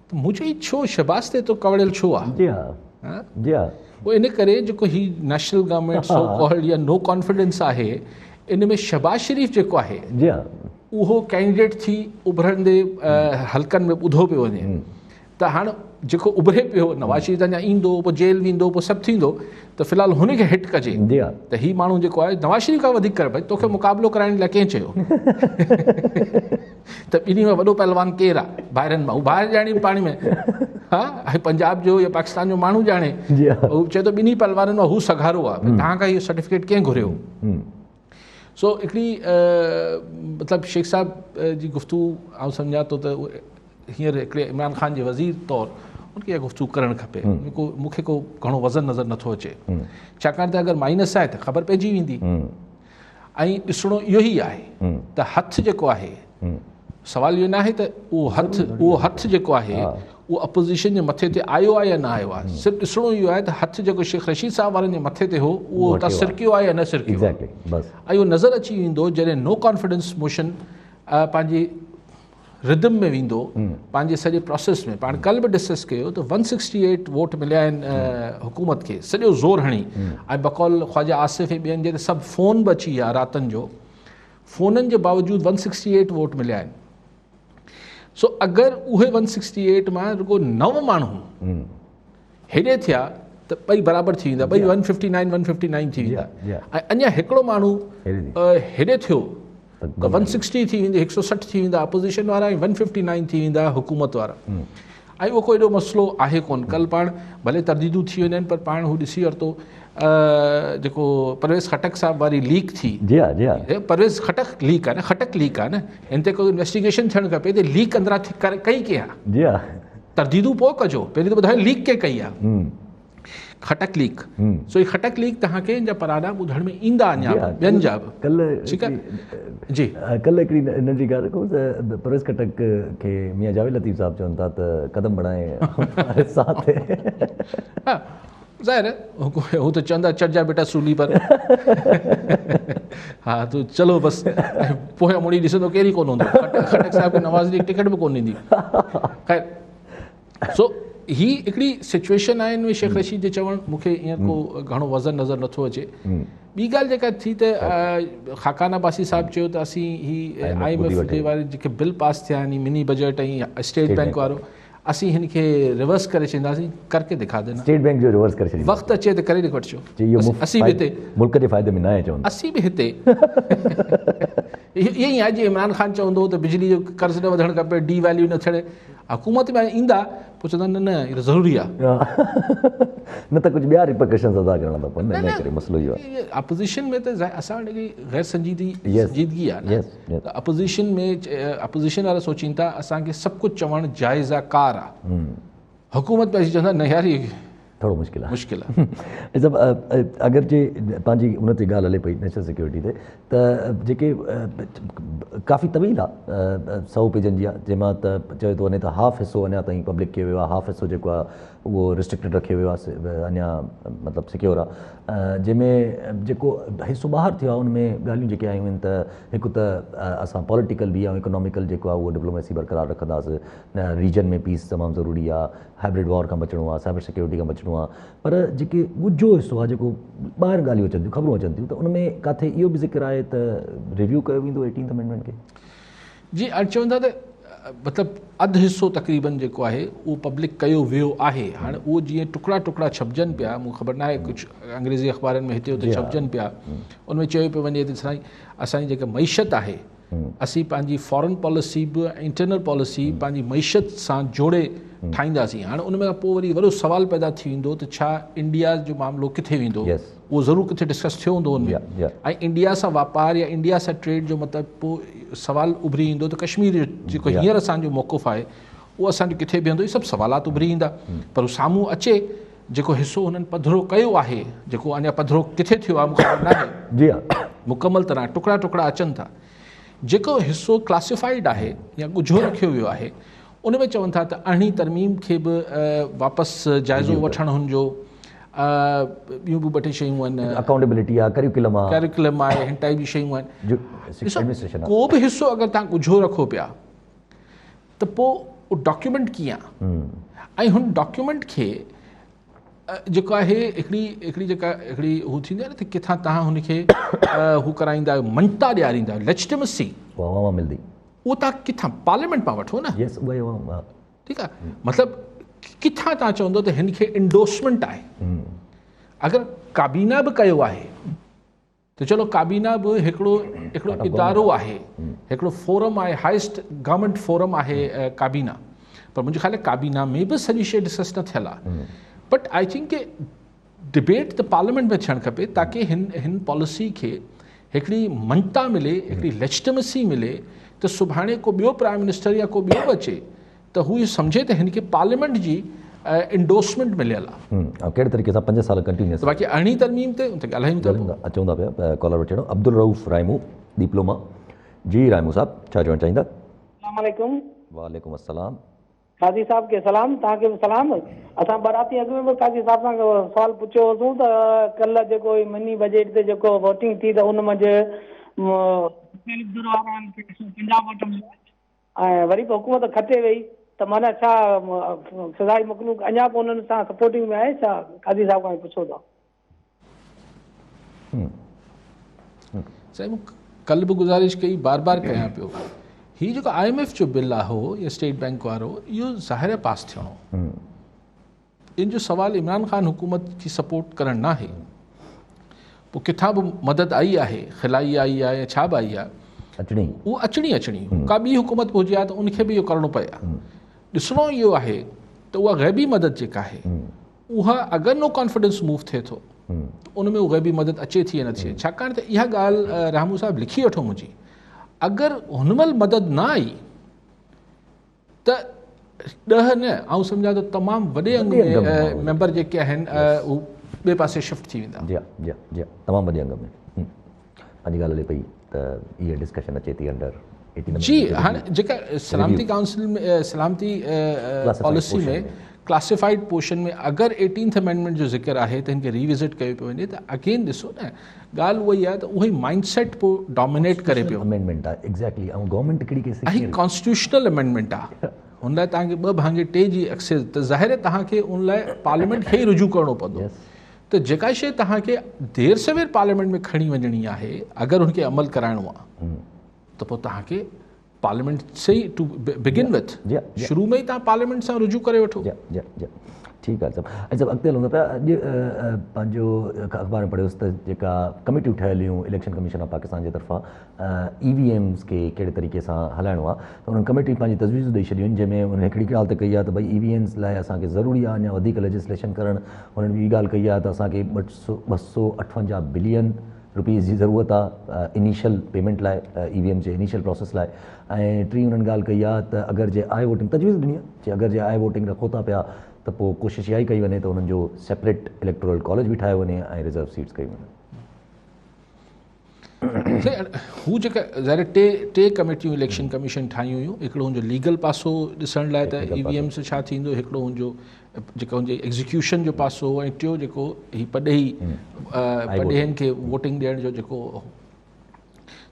त मुंहिंजो ई छो शहबाज ते तो कवड़ियल छो आहे? जी हाँ जी हाँ, वो इन करे जेको ही नेशनल गवर्नमेंट सो कॉल्ड या नो कॉन्फिडेंस आहे, इन में शहबाज शरीफ़ जेको आहे जी हाँ उहो कैंडिडेट थी उभरंदे हलकनि में ॿुधो पियो वञे, त त हाणे जेको उभरे पियो नवाज़ शरीफ़ अञा ईंदो, पोइ जेल वेंदो, पोइ सभु थींदो, त फ़िलहालु हुनखे हिट कजे जी हा त हीउ माण्हू जेको आहे नवाज़ शरीफ़ खां वधीक करे भई तोखे मुक़ाबिलो कराइण लाइ कंहिं चयो त ॿिन्ही में वॾो पहलवान केरु आहे ॿाहिरनि मां, हू ॿाहिरि ॼाणी पाणी में, हा ऐं पंजाब जो या पाकिस्तान जो माण्हू ॼाणे, जी हा हू चए थो ॿिन्ही पहलवाननि मां हू सघारो आहे, तव्हां खां इहो सर्टिफिकेट कंहिं घुरियो। सो हिकिड़ी मतिलबु शेख साहब जी गुफ़्तगू आउं सम्झां थो त हींअर हिकिड़े इमरान ख़ान जे वज़ीर तौरु उनखे इहा गुफ़्तगू करणु खपे, मूंखे को घणो वज़न नज़र नथो अचे, छाकाणि त अगरि माइनस आहे त ख़बर पइजी वेंदी। ऐं ॾिसणो इहो ई आहे त हथु जेको आहे, सवाल इहो न आहे त उहो हथु जेको आहे उहो अपोज़िशन जे मथे ते आयो आहे या न आयो आहे, सिर्फ़ु ॾिसणो इहो आहे त हथु जेको शेख रशीद साहब वारनि जे मथे ते हो उहो हुतां सिरकियो आहे या न सिरकियो आहे। ऐं इहो नज़र अची वेंदो जॾहिं नो कॉन्फिडेंस मोशन पंहिंजी रिदम में वेंदो, पंहिंजे सॼे प्रोसेस में। पाण कल्ह बि डिस्कस कयो त 168 वोट मिलिया आहिनि हुकूमत खे सॼो ज़ोर हणी, ऐं बकौल ख्वाजा आसिफ़ ऐं ॿियनि जे त सभु फ़ोन बि अची विया रातनि जो, फ़ोननि जे बावजूदि 168 वोट मिलिया आहिनि। सो अगरि उहे 168 मां रुगो 9 माण्हू हेॾे थिया त ॿई बराबरि थी वेंदा, ॿई 159 थी वेंदा, ऐं अञा हिकिड़ो माण्हू हेॾे थियो त 160 थी वेंदी, 160 थी वेंदा अपोज़िशन वारा, ऐं 159 थी वेंदा हुकूमत वारा। ऐं उहो कोई एॾो मसइलो आहे कोन। कल्ह पाण भले तरदीदूं थी वञनि पर पाण हू ॾिसी वरितो जेको परवेज़ खटक साहब वारी लीक थी, जी हा जी हा परवेज़ खटक लीक आहे न, खटक लीक आहे न, हिन ते कोई इन्वेस्टिगेशन थियणु खपे त लीक अंदरां कई कंहिं आहे, जी हा तरदीदूं पोइ कजो, पहिरीं त ॿुधायो लीक कंहिं कई आहे, खटक लीक। सो ही खटक लीक तव्हांखे इन जा पराडा ॿुधण में ईंदा अञा ॿियनि जा बि, ठीकु आहे जी। कल्ह हिकिड़ी नंढी ॻाल्हि रखो त परवेज़ खटक खे मियां जावेद लतीफ़ साहब चवनि था त कदम बढ़ाए साथ हा ज़ाहिर है हू त चवंदा चढ़जा बेटा सूली पर हा तूं चलो बसि, पोयां मुड़ी ॾिसंदो केरु ई कोन हूंदो, खटक साहिब खे नवाज़ जी टिकट बि कोन ॾींदी। ख़ैर सो ही हिकिड़ी सिचुएशन आहे, हिन में शेख रशीद जे चवणु मूंखे ईअं को घणो वज़न नज़र नथो अचे। ॿी ॻाल्हि जेका थी त खाकान अब्बासी साहिबु चयो त असीं ही IMF जे वारे जेके बिल पास थिया आहिनि मिनी बजट ऐं स्टेट बैंक वारो, असीं हिन खे रिवर्स करे छॾींदासीं, करके ॾेखार देना, स्टेट बैंक जो रिवर्स करे छॾींदासीं, वक़्तु अचे त करे वठिजो, असीं बि हिते मुल्क जे फ़ाइदे में न आहे चवनि, असीं बि हिते ईअं ई आहे। जीअं इमरान ख़ान चवंदो त बिजली जो कर्ज़ु न वधणु खपे, डी वैल्यू न थियणु, हुकूमत में ईंदा पोइ चवंदा न न इहो ज़रूरी आहे, न त कुझु ॿिया रिपरकशन्स अदा करणा था पवनि, इन करे मसइलो इहो आहे। अपोज़िशन में त असां वटि हिकिड़ी गैर संजीदगी आहे न, त अपोज़िशन में अपोज़िशन वारा सोचीनि था असांखे सभु कुझु चवणु जाइज़ आहे, कार आहे, हुकूमत में अची चवंदा न यार इहो थोरो मुश्किल आहे, मुश्किल आहे। अगरि जे पंहिंजी उन ते ॻाल्हि हले पई नेशनल सिक्योरिटी ते, त जेके काफ़ी तवील आहे 100 पेजनि जी आहे, जंहिंमां त चयो थो वञे त हाफ हिसो अञा ताईं पब्लिक कयो वियो आहे, हाफ हिसो जेको आहे उहो रिस्ट्रिक्टेड रखियो वियो आहे, अञा मतिलबु सिक्योर आहे, जंहिंमें जेको हिसो ॿाहिरि थियो आहे उन में ॻाल्हियूं जेके आयूं आहिनि त हिकु त असां पॉलिटिकल बि ऐं इकोनॉमिकल जेको आहे उहो डिप्लोमेसी बरक़रार रखंदासीं, रीजन में पीस तमामु ज़रूरी आहे, हाइब्रिड वॉर खां बचिणो आहे, साइबर सिक्योरिटी खां बचिणो आहे, पर जेके ॻुझो हिसो आहे जेको ॿाहिरि ॻाल्हियूं अचनि थियूं, ख़बरूं अचनि थियूं, त उन में किथे इहो बि ज़िक्र आहे त रिव्यू कयो वेंदो 18th अमेंडमेंट खे। जी चवंदा त मतिलबु अधु हिसो तक़रीबन जेको आहे उहो पब्लिक कयो वियो आहे। हाणे उहो जीअं टुकड़ा टुकड़ा छपजनि पिया, मूंखे ख़बर न आहे, कुझु अंग्रेज़ी अख़बारनि में हिते हुते छपजनि पिया, उनमें चयो पियो वञे त साईं असांजी जेका मईशत आहे, असीं पंहिंजी फॉरेन पॉलिसी बि इंटरनल पॉलिसी पंहिंजी मईशत सां जोड़े ठाहींदासीं। हाणे उन में पोइ वरी वॾो सुवालु पैदा थी वेंदो त छा इंडिया जो मामिलो किथे वेंदो, उहो ज़रूरु किथे डिस्कस थियो हूंदो हुन में, ऐं इंडिया सां वापारु या इंडिया सां ट्रेड जो मतिलबु पोइ सुवालु उभरी ईंदो त कश्मीर जो जेको हींअर असांजो मौक़ुफ़ आहे उहो असांजो किथे बीहंदो, इहे सभु सुवालात उभरी ईंदा। पर साम्हूं अचे जेको हिसो हुननि पधिरो कयो आहे, जेको अञा पधिरो किथे थियो आहे मूंखे ख़बर न आहे, जी हा मुकमल तरह टुकड़ा टुकड़ा अचनि था। जेको हिसो क्लासिफाइड आहे या ॻुझो रखियो वियो आहे उन में चवनि था त 8वीं तरमीम खे बि वापसि जाइज़ो वठणु हुनजो, ॿियूं बि ॿ टे शयूं आहिनि, अकाउंटेबिलिटी आहे, करिकुलम आहे, हिन टाइप जी शयूं आहिनि। को बि हिसो अगरि तव्हां ॻुझो रखो पिया त पोइ डॉक्यूमेंट कीअं आहे, ऐं हुन डॉक्यूमेंट खे जेको आहे हिकिड़ी जेका हिकिड़ी हू थींदी आहे न त किथां तव्हां हुनखे हू कराईंदा आहियो, मञता ॾियारींदा आहियो, लेजिटिमेसी मिलंदी, उहो तव्हां किथां पार्लियामेंट मां वठो न, ठीकु आहे। मतिलबु किथां तव्हां चवंदो त हिन खे इंडोर्समेंट आहे। अगरि काबीना बि कयो आहे त चलो काबीना बि हिकिड़ो इदारो आहे, हिकिड़ो फोरम आहे, हाइस्ट गवर्नमेंट फोरम आहे काबीना, पर मुंहिंजे ख़्याल काबीना में बि सॼी शइ डिस्कस न थियल आहे। बट आई थिंक के डिबेट त पार्लियामेंट में थियणु खपे ताकी हिन पॉलिसी खे हिकिड़ी मञता मिले, हिकिड़ी लेजिटिमेसी मिले, त सुभाणे को ॿियो प्राइम मिनिस्टर या को ॿियो बि अचे त हू इहो सम्झे त हिन खे पार्लियामेंट जी इंडोर्समेंट मिलियल आहे। कहिड़े तरीक़े सां 5 साल कंटिन्यूअस त बाक़ी अरिड़हीं तरमीम ते ॻाल्हायूं था। अचूं था पिया कॉलर वठणो। अब्दुल रऊफ़ रायमू डिप्लोमा। जी रायमू साहब छा चवणु चाहींदा? अस्सलाम वालेकुम। वालेकुम अस्सलाम। काज़ी साहब के सलाम, तव्हांखे बि सलाम। असां बराती अॻु में बि काज़ी साहब सां सवाल पुछियो होसीं त कल्ह जेको मिनी बजट ते जेको वोटिंग थी त उन मंझि पंजाब वोट मिलियो ऐं वरी पोइ हुकूमत खटे वई त माना छा सदाई मखलूक अञा पोइ उन्हनि सां सपोर्टिंग में आहे छा? काज़ी साहब खां पुछो था। साईं मूं कल्ह बि गुज़ारिश कई, बार बार कयां पियो, हीउ जेको IMF जो बिल आहे या स्टेट बैंक वारो, इहो ज़ाहिर पास थियणो। इन जो सवाल इमरान ख़ान हुकूमत की सपोर्ट करणु न आहे। पोइ किथां बि मदद आई आहे, खिलाई आई आहे या छा बि आई आहे, उहो अचणी का ॿी हुकूमत बि हुजे हा त उनखे बि इहो करिणो पए हा। ॾिसणो इहो आहे त उहा ग़ैबी मदद जेका आहे उहा अगरि नो कॉन्फिडेंस मूव थिए थो उन में उहा ग़ैबी मदद अचे थी या न थिए। छाकाणि त इहा ॻाल्हि रामू साहब लिखी वठो मुंहिंजी, अगरि हुनमहिल मदद न आई त 10 न आउं सम्झां थो तमामु वॾे अंग में मेंबर जेके आहिनि उहे ॿिए पासे शिफ्ट थी वेंदा। जी तमामु वॾे अंग में पंहिंजी ॻाल्हि हले पई त इहा डिस्कशन अचे थी अंडर जी। हाणे जेका सलामती काउंसिल में सलामती पॉलिसी में क्लासिफाइड पोर्शन में अगरि 18th अमेंडमेंट जो ज़िक्र आहे त हिनखे रिविज़िट कयो पियो वञे त अगेन ॾिसो न ॻाल्हि उहा ई आहे त उहो ई माइंडसेट पोइ डोमिनेट करे पियो। अमेंडमेंट आहे एग्ज़ैक्टली, ऐं गवर्नमेंट कहिड़ी ऐं कॉन्स्टिट्यूशनल अमेंडमेंट आहे, हुन लाइ तव्हांखे 2 भाङे 2 जी एक्सेस, त ज़ाहिर तव्हांखे उन लाइ पार्लियामेंट खे ई रुजू करिणो पवंदो। त जेका शइ तव्हांखे देर सवेर पार्लियामेंट में खणी वञणी आहे, अगरि हुनखे अमल कराइणो आहे त पोइ तव्हांखे पार्लियामेंट से ई टू बिगिन विथ शुरू में ई तव्हां पार्लियामेंट सां रुजू करे वठो। ठीकु आहे सभु। ऐं सभु अॻिते हलूं था पिया। अॼु पंहिंजो अख़बार में पढ़ियोसि त जेका कमिटियूं ठहियल हुयूं इलेक्शन कमीशन ऑफ पाकिस्तान जे तरफ़ां EVMs खे कहिड़े तरीक़े सां हलाइणो आहे, त उन्हनि कमिटी पंहिंजी तजवीज़ूं ॾेई छॾियूं आहिनि, जंहिंमें उन्हनि हिकिड़ी ॻाल्हि त कई आहे त भई EVMs लाइ असांखे ज़रूरी आहे अञा वधीक लेजिस्लेशन करणु। उन्हनि ॿी ॻाल्हि कई आहे त असांखे 258 बिलियन रुपीज़ जी ज़रूरत आहे इनिशियल पेमेंट लाइ, EVM जे इनिशियल प्रोसेस लाइ। ऐं टी उन्हनि ॻाल्हि कई आहे त अगरि जे आई वोटिंग तजवीज़ ॾिनी आहे जे अगरि जे आई वोटिंग रखो था पिया त पोइ कोशिशि इहा ई कई वञे त उन्हनि जो सेपरेट इलेक्टोरल कॉलेज बि ठाहियो वञे ऐं रिज़र्व सीट्स कई वञे। हू जेका ज़ाहिर टे कमेटियूं इलेक्शन कमीशन ठाहियूं हुयूं, हिकिड़ो हुनजो लीगल पासो ॾिसण लाइ त EVM सां छा थींदो, हिकिड़ो हुनजो जेका हुनजे एग्ज़ीक्यूशन जो पासो, ऐं टियों जेको ही पॾेहिनि खे वोटिंग ॾियण जो जेको हो।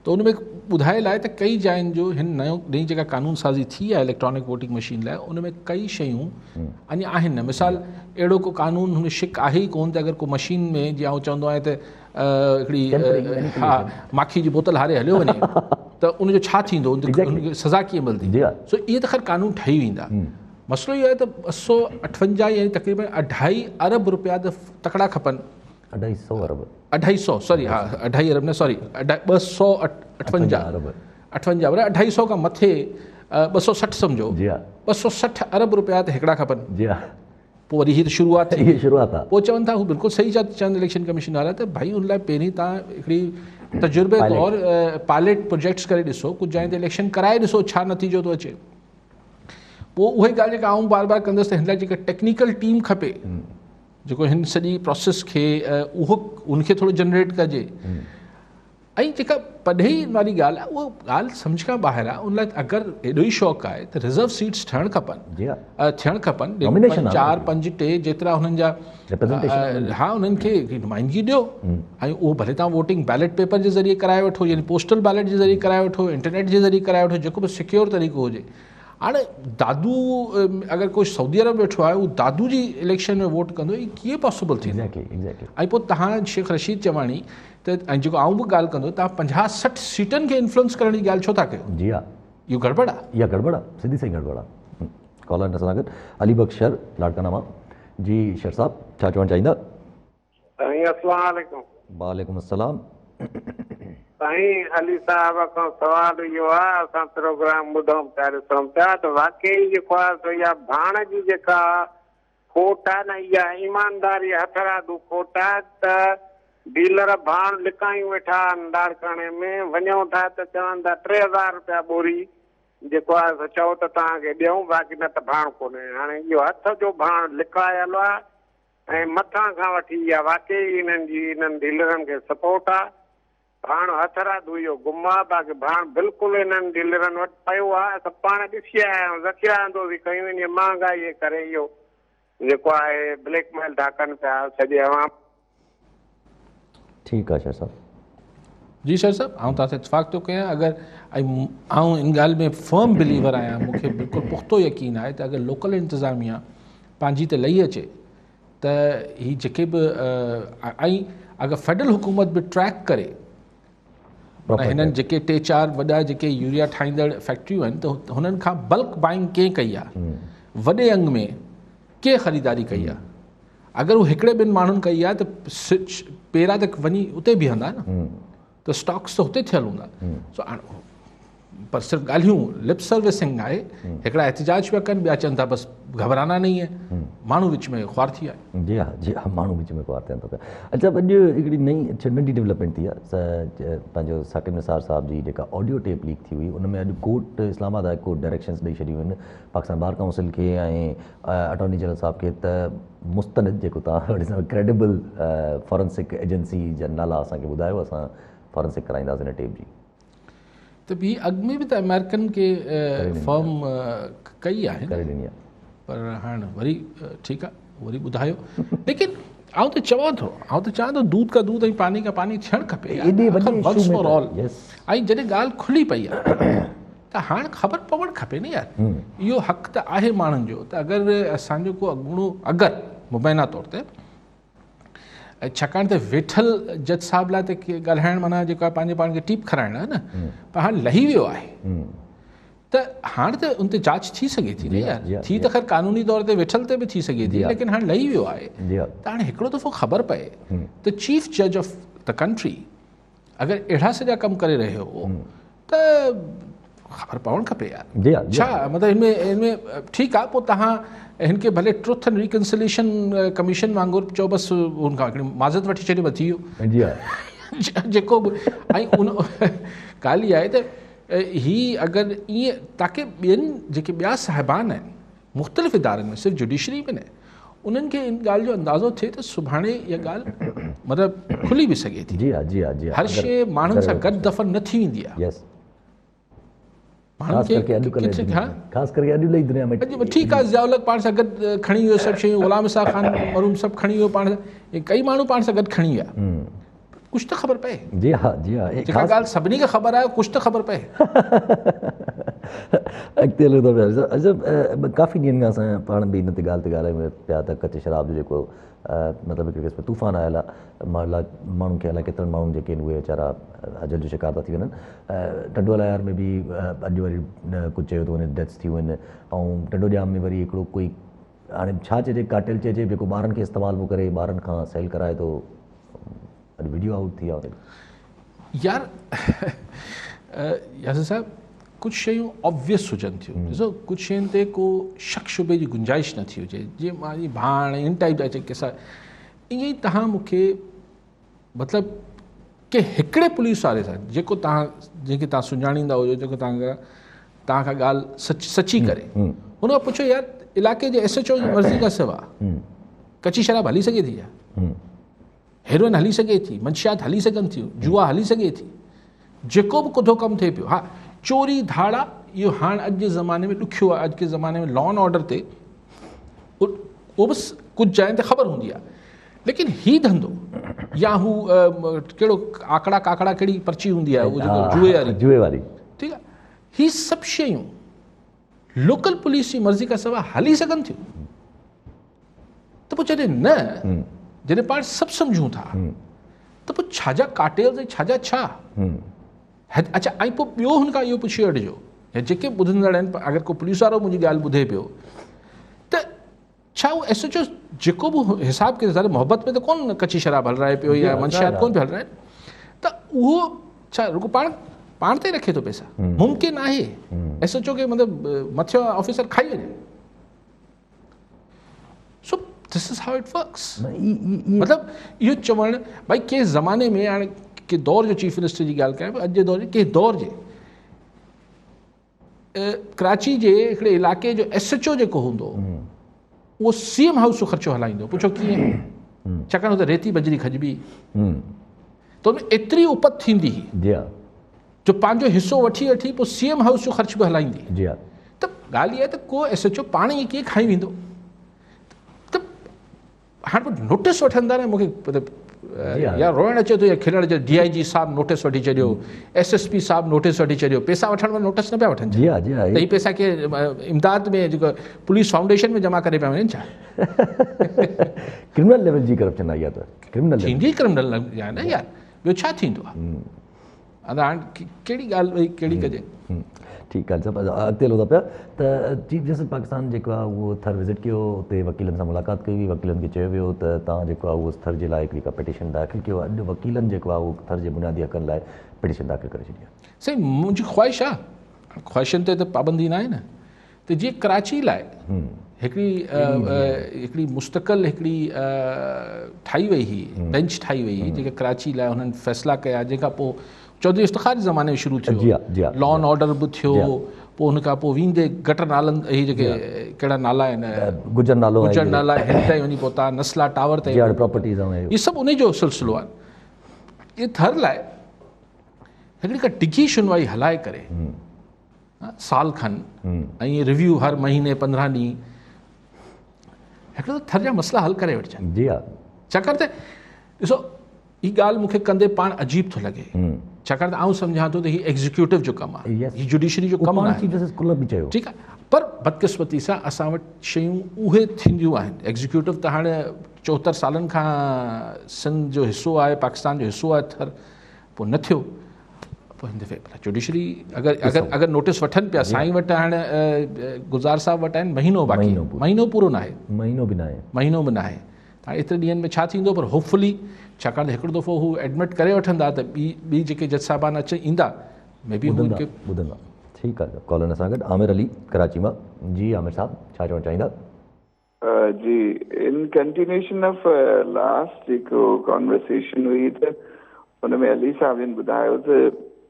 त उन में ॿुधायल आहे त कई जायुनि जो हिन नई जेका कानून साज़ी थी आहे इलेक्ट्रॉनिक वोटिंग मशीन लाइ, उन में कई शयूं अञा आहिनि न। मिसाल अहिड़ो को कानून हुन शिक आहे ई कोन त अगरि को मशीन में जीअं आउं चवंदो आहियां त हिकिड़ी माखी जी बोतल हारे हलियो वञे त उनजो छा थींदो, उनखे सज़ा कीअं मिलंदी। सो इहे त ख़ैर कानून ठही वेंदा। मसइलो इहो आहे त 258 यानी तक़रीबन 2.5 अरब रुपया त तकिड़ा खपनि। 250 अरब 250 सॉरी, हा 2.5 अरब न सॉरी 258 पर 250 खां मथे 260 सम्झो, 260 अरब रुपया त हिकिड़ा खपनि। पोइ वरी हीअ त शुरूआत थी, पोइ चवनि था हू बिल्कुलु सही चवनि इलेक्शन कमीशन वारा त भई हुन लाइ पहिरीं तव्हां हिकिड़ी तजुर्बे तौरु पायलट प्रोजेक्ट्स करे ॾिसो, कुझु जाइ ते इलेक्शन कराए ॾिसो छा नतीजो थो अचे। पोइ उहे ॻाल्हि जेका आऊं बार बार कंदुसि त हिन लाइ जेका टेक्निकल टीम खपे जेको हिन सॼी प्रोसेस खे उहो उनखे थोरो जनरेट कजे। ऐं जेका पढ़ाई वारी ॻाल्हि आहे उहा ॻाल्हि सम्झ खां ॿाहिरि आहे। उन लाइ अगरि एॾो ई शौक़ु आहे त रिज़र्व सीट्स थियणु खपनि 4, 5, 2 जेतिरा हुननि जा, हा उन्हनि खे नुमाइंदगी ॾियो। ऐं उहो भले तव्हां वोटिंग बैलेट पेपर जे ज़रिए कराए वठो, यानी पोस्टल बैलेट जे ज़रिए कराए वठो, इंटरनेट जे ज़रिए कराए वठो, जेको बि सिक्योर तरीक़ो हुजे। हाणे दादू अगरि कोई सऊदी अरब वेठो आहे उहो दादू जी इलेक्शन में वोट कंदो, इहो कीअं पॉसिबल थींदो। ऐं पोइ तव्हां शेख रशीद चवाणी त ऐं जेको आऊं बि ॻाल्हि कंदो, तव्हां 50-60 सीटनि खे इन्फ्लुएंस करण जी ॻाल्हि छो था कयो। जी हा, इहो गड़बड़ आहे, इहा गड़बड़ आहे, सिधी सही गड़बड़ आहे। कॉलर आहिनि असां सां गॾु अली बख्श शर लाड़काना जी। शर साहब छा चवणु चाहींदा? साईं अस्सलाम वालेकुम। वालेकुम अस्सलाम। साईं अली साहब खां सवाल इहो आहे, असां प्रोग्राम ॿुधूं पिया ॾिसूं पिया त वाकई जेको आहे सो इहा भाण जी जेका खोट आहे न, इहा ईमानदारी हथरादू खोट आहे त डीलर भाण लिकायूं वेठा आहिनि लाड़काणे में, वञूं था त चवनि था 3000 रुपया ॿोरी जेको आहे सो चओ त तव्हांखे ॾियूं, बाक़ी न त भाण कोन्हे। हाणे इहो हथ जो भाण लिकायल आहे ऐं मथां खां वठी इहा वाकई इन्हनि डीलरनि खे सपोर्ट आहे। भाण हथरादू इहो गुम आहे, बाक़ी भाण बिल्कुलु इन्हनि डीलरनि वटि पियो आहे। असां पाण ॾिसी आया आहियूं, रखिया बि कयूं, इन महांगाई करे इहो जेको आहे ब्लैकमेल था कनि पिया सॼे अवाम। ठीकु आहे शर साहब। जी सर साहब, आउं तव्हां सां इतफ़ाक़ थो कयां। अगरि आउं इन ॻाल्हि में फर्म बिलीवर आहियां, मूंखे बिल्कुलु पुख़्तो यकीन आहे त अगरि लोकल इंतिज़ामिया पंहिंजी त लही अचे त ही जेके बि ऐं अगरि फेडरल हुकूमत बि ट्रैक करे हिननि जेके 3-4 वॾा जेके यूरिया ठाहींदड़ फैक्ट्रियूं आहिनि त हुननि खां बल्क बाइंग कंहिं कई आहे, वॾे अंग में कंहिं ख़रीदारी कई आहे। अगरि उहो हिकिड़े ॿिनि माण्हुनि कई आहे त पहिरां त वञी उते बीहंदा न, त स्टॉक्स त हुते थियल हूंदा। सो पर सिर्फ़ु ॻाल्हियूं लिप सर्विसिंग आहे, हिकिड़ा एहतिजाज पिया कनि, ॿिया चवनि था बसि घबराना नहीं है, माण्हू विच में ख्वार थी आहे। जी हाँ, माण्हू विच में ख्वार थियनि थो पिया। अच्छा, अॼु हिकिड़ी नई नंढी डेवलपमेंट थी आहे। पंहिंजो साकिब निसार साहब जी जेका ऑडियो टेप लीक थी हुई, उन में अॼु court Islamabad high court directions ॾेई छॾियूं आहिनि पाकिस्तान बार काउंसिल खे ऐं अटॉर्नी जनरल साहब खे त मुस्तनिद जेको तव्हां क्रेडिबल फॉरेंसिक एजेंसी जा नाला असांखे ॿुधायो, असां फॉरेंसिक कराईंदासीं हिन टेप जी। त ॿी अॻु में बि त अमेरिकन खे फर्म कई आहे, पर हाणे वरी ठीकु आहे, वरी ॿुधायो। लेकिन आउं त चवां थो दूध का दूध ऐं पानी का पानी थियणु खपे वंस फॉर ऑल। ऐं जॾहिं ॻाल्हि खुली पई आहे त हाणे ख़बर पवणु खपे न यार, इहो हक़ त आहे माण्हुनि जो। त अगरि असांजो को अगरि मुबैना तौर ते, छाकाणि त वेठल जज साहिब लाइ त ॻाल्हाइणु माना जेको आहे पंहिंजे पाण खे टीप खाराइणु आहे न, पर हाणे लही वियो आहे त हाणे त उन ते जांच थी सघे थी न यार। थी त ख़ैर कानूनी तौर ते वेठल ते बि थी सघे थी, लेकिन हाणे लही वियो आहे त हाणे हिकिड़ो दफ़ो ख़बर पए त चीफ जज ऑफ द कंट्री अगरि अहिड़ा सॼा कमु करे रहियो त ख़बर पवणु खपे यार। छा मतिलबु इनमें ठीकु आहे, पोइ तव्हां हिनखे भले ट्रुथ एंड रिकन्सिलेशन कमीशन वांगुरु चओ, बसि हुनखां हिकिड़ी माज़त वठी छॾे थी वियो जेको बि। ऐं उन ॻाल्हि इहा आहे त ही अगरि ईअं ताकी ॿियनि जेके ॿिया साहिबान आहिनि मुख़्तलिफ़ इदारनि में, सिर्फ़ु जुडिशरी में न, उन्हनि खे इन ॻाल्हि जो अंदाज़ो थिए त सुभाणे इहा ॻाल्हि मतिलबु खुली बि सघे थी। हर शइ माण्हुनि सां गॾु दफ़न न थी वेंदी आहे। ठीकु आहे, ज़ियाउल पाण सां गॾु खणी वियो सभु शयूं, ग़ुलाम इसाक़ खान मरूम सभु खणी वियो पाण सां, कई माण्हू पाण सां गॾु खणी विया, कुझु त ख़बर पए। जी हाँ, जेका ॻाल्हि सभिनी खे ख़बर आहे कुझु त ख़बर पए। अॻिते हलो था पिया। अच्छा, काफ़ी ॾींहंनि खां असां पाण बि हिन ते ॻाल्हि ते ॻाल्हायूं पिया त कच्छ शराब जो जेको मतिलबु हिकिड़े क़िस्म तूफ़ान आयल आहे, माण्हुनि खे अलाए केतिरनि माण्हुनि जेके आहिनि उहे वीचारा अजल जो शिकार था थी वञनि। टंडोलायर में बि अॼु वरी कुझु चयो थो वञे डेथ्स थियूं आहिनि, ऐं टंडोजाम में वरी हिकिड़ो कोई हाणे छा चइजे काटेल चइजे जेको ॿारनि खे इस्तेमालु पियो करे, ॿारनि खां सेल कराए थो, अॼु वीडियो आउट थी आहे यार। यासिर साहब, कुझु शयूं ऑब्वियस हुजनि थियूं, ॾिसो कुझु शयुनि ते को शक शुबे जी गुंजाइश न थी हुजे, जीअं मां भाण इन टाइप जा जेके ईअं ई तव्हां मूंखे मतिलबु के हिकिड़े पुलिस वारे सां जेको जंहिंखे तव्हां सुञाणींदा हुजो, जेको तव्हां खां ॻाल्हि सची करे, हुन खां पुछो यार इलाइक़े जे SHO जी मर्ज़ी खां सवाइ कची शराब हली सघे थी, हेरोइन हली सघे थी, मंशियात हली सघनि थियूं, जुआ हली सघे थी, जेको बि कुधो कमु थिए पियो। हा, चोरी धाड़ा इहो हाणे अॼु जे ज़माने में ॾुखियो आहे। अॼु जे ज़माने में लॉ एंड ऑर्डर ते उहो बि कुझु जाइ ते ख़बर हूंदी आहे, लेकिन ही धंधो या हू कहिड़ो आकड़ा काकड़ा कहिड़ी पर्ची हूंदी आहे, उहो जुए वारी, ठीकु आहे, ही सभु शयूं लोकल पुलिस जी मर्ज़ी खां सवाइ हली सघनि थियूं। त पोइ जॾहिं पाण सभु सम्झूं था त पोइ छाजा काटेल्स ऐं छाजा छा। अच्छा, ऐं पोइ ॿियो हुनखां इहो पुछी वठिजो, या जेके ॿुधंदड़ आहिनि, अगरि को पुलिस वारो मुंहिंजी ॻाल्हि ॿुधे पियो छा उहो SHO जेको बि हिसाब के ज़ाहिर मोहब्बत में त कोन कची शराब हल रहे पियो या मंशियात कोन पियो हल रहे, त उहो छा रुगो पाण ते रखे थो पैसा? मुमकिन आहे SHO खे मतिलबु मथियो ऑफिसर खाई वञे? So this is how it works. मतलब इहो चवणु भाई कंहिं ज़माने में हाणे के दौर जो चीफ मिनिस्टर जी ॻाल्हि कयां, अॼु जे दौर जे कंहिं दौर जे कराची जे हिकिड़े इलाइक़े जो SHO जेको हूंदो उहो CM हाउस जो ख़र्चो हलाईंदो। पुछो कीअं? छाकाणि हुते रेती बजरी खजबी त हुन एतिरी उपत थींदी जो पंहिंजो हिसो वठी वठी पोइ CM हाउस जो ख़र्च बि हलाईंदी। त ॻाल्हि इहा आहे त को SHO पाण ई कीअं खाई वेंदो? त हाणे पोइ नोटिस वठंदा न, मूंखे या रोइण अचे थो या खिलण अचे, DIG साहब नोटिस वठी छॾियो, SSP साहब नोटिस वठी छॾियो, पैसा वठण में नोटिस न पिया वठनि त ही पैसा के इमदाद में जेको पुलिस फाउंडेशन में जमा करे पिया वञनि छा? क्रिमिनल लेवल जी करप्शन आहे इहा, त क्रिमिनल थींदी क्रिमिनल आहे न यार, ॿियो छा थींदो आहे? अदा हाणे कहिड़ी ॻाल्हि भई कहिड़ी कजे? ठीकु आहे, सभु अॻिते हलो था पिया त चीफ जस्टिस पाकिस्तान जेको आहे उहो थर विज़िट कयो, उते वकीलनि सां मुलाक़ात कई हुई। वकीलनि खे चयो वियो त तव्हां जेको आहे उहो थर जे लाइ हिकिड़ी का पिटीशन दाख़िल कयो। अॼु वकीलनि जेको आहे उहो थर जे बुनियादी हक़नि लाइ पिटीशन दाख़िल करे छॾी आहे। सही मुंहिंजी ख़्वाहिश आहे, ख़्वाहिशनि ते त पाबंदी न आहे न, त जीअं कराची लाइ हिकिड़ी मुस्तक़िल हिकिड़ी ठाही वई हुई, बेंच ठाही वई हुई जेके कराची लाइ हुननि फ़ैसिला कया, जंहिंखां पोइ चौधरी इफ्तिखार जे ज़माने में शुरू थियो, लॉ एंड ऑर्डर बि थियो, पोइ हुनखां पोइ वेंदे गटर नालनि इहे जेके कहिड़ा नाला आहिनि, गुजर नाला हिन ताईं वञी पहुता, नस्ला टावर ताईं प्रॉपर्टीज़, इहे सभु उन जो सिलसिलो आहे। इहे थर लाइ हिकिड़ी का टिकी सुनवाई हलाए करे साल खनि ऐं रिव्यू हर महीने 15 ॾींहं हिकिड़ो थर जा मसइला हल करे वठजनि। जी हा, छाकाणि त ॾिसो हीअ ॻाल्हि मूंखे कंदे पाण अजीब थो लॻे, छाकाणि त आउं सम्झां थो त हीउ एग्ज़ीक्यूटिव जो कमु आहे, हीउ जुडिशरी जो कमु आहे, ठीकु आहे। पर बदकिस्मती सां असां वटि शयूं उहे थींदियूं आहिनि। एग्ज़ीक्यूटिव त हाणे 74 सालनि खां सिंध जो हिसो आहे, पाकिस्तान जो हिसो आहे थर, पोइ न थियो। पोइ हिन दफ़े जुडिशरी अगरि नोटिस वठनि पिया, साईं वटि हाणे गुज़ार साहब वटि आहिनि महीनो बाक़ी, महीनो पूरो न आहे, महीनो बि न आहे। हाणे एतिरे ॾींहंनि में छा थींदो? पर होपफुली, छाकाणि त हिकिड़ो दफ़ो हू एडमिट करे वठंदा त ॿी जेके जज साहिबान ईंदा मे बी ॿुधंदा। ठीकु आहे, कॉलर सां गॾु आमिर अली कराची मां। जी आमिर साहब, छा चवणु चाहींदा? जी, इन कंटिन्यूएशन ऑफ लास्ट जेको कॉन्वर्सेशन हुई त हुन में अली साहब जिन ॿुधायो त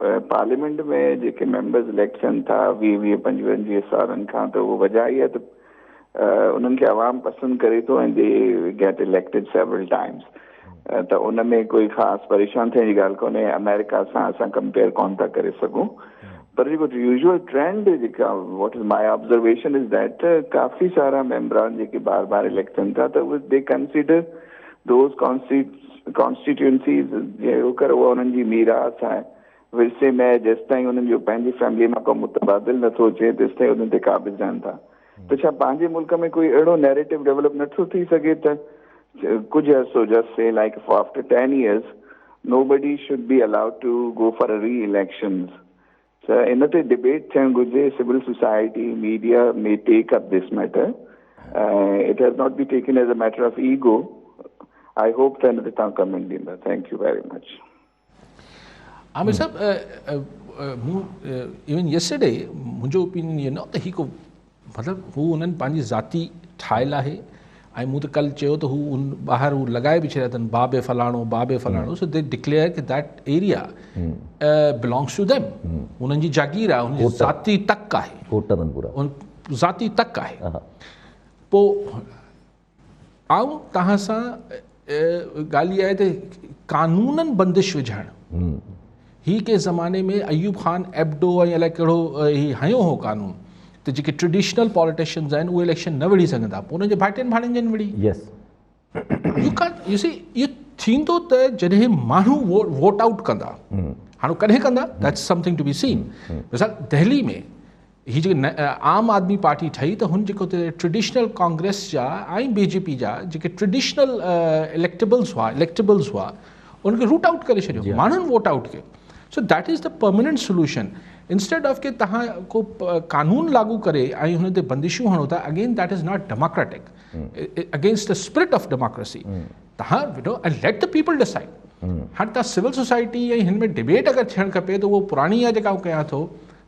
पार्लियामेंट में जेके मेंबर्स इलेक्ट थियनि था 20-25 सालनि खां, त उहो वजह इहा त उन्हनि खे आवाम पसंदि करे थो ऐं they get elected several times, त उन में कोई ख़ासि परेशान थियण जी ॻाल्हि कोन्हे। अमेरिका सां असां कंपेयर कोन था करे सघूं, पर जेको यूजुअल ट्रेंड जेका what is my observation is that काफ़ी सारा मेंबर जेके बार बार इलेक्ट थियनि था त उहे दे कंसिडर दोज कॉन्स्टिट्यूंसीज़ जहिड़ो कर उहा उन्हनि जी मीरास आहे, विरसे में जेसि ताईं उन्हनि जो पंहिंजी फैमिली मां को मुतबादिल नथो अचे तेसि ताईं उन्हनि ते क़ाबिज़ रहनि था। त छा पंहिंजे मुल्क में कोई अहिड़ो नैरेटिव डेवलप नथो थी सघे त कुझु अर्सो just say like after 10 years nobody should be allowed to go for a re-elections? So इन ते डिबेट थियणु घुरिजे, civil society, media may take up this matter. It has not been taken as a matter of ego. I hope that इन ते तव्हां comment ॾींदा। Thank you very much. Aamir sahab, even yesterday मुंहिंजो opinion इहो न त ही को मतिलबु हू उन्हनि पंहिंजी ज़ाती ठाहियलु आहे, ऐं मूं त कल्ह चयो त हू ॿाहिरि हू लॻाए बि छॾिया अथनि बाबे फलाणो, सो दे डिक्लेयर कि that area belongs to them, उन्हनि जी जागीर आहे, उनजी ज़ाती तक आहे, ज़ाती तक आहे। पोइ आऊं तव्हां सां ॻाल्हि इहा आहे त कानूननि बंदिश विझणु, ही के ज़माने में अयूब खान एब्डो ऐं अलाए कहिड़ो ही हयो हो कानून, त जेके ट्रेडिशनल पॉलिटिशियंस आहिनि उहे इलेक्शन न विड़ी सघंदा, पोइ उन्हनि जे भाइटियुनि भाणियुनि जन विड़ी। इहो थींदो त जॾहिं माण्हू वोट आउट कंदा, हाणे कॾहिं कंदा, that's something to be seen. मिसाल दिल्ली में ही जेके आम आदमी पार्टी ठही त हुन जेको ट्रेडिशनल कांग्रेस जा ऐं BJP जा जेके ट्रेडिशनल इलेक्टेबल्स हुआ उनखे रूट आउट करे छॾियो, माण्हुनि वोट आउट कयो। So that is the permanent solution, instead of कि तव्हां को कानून लागू करे ऐं हुन ते बंदिशूं हणो था, again that is not democratic. Against the spirit of democracy तव्हां विडो and let the people decide. हाणे तव्हां सिविल सोसाइटी ऐं हिन में डिबेट अगरि थियणु खपे त उहो पुराणी आहे जेका कयां थो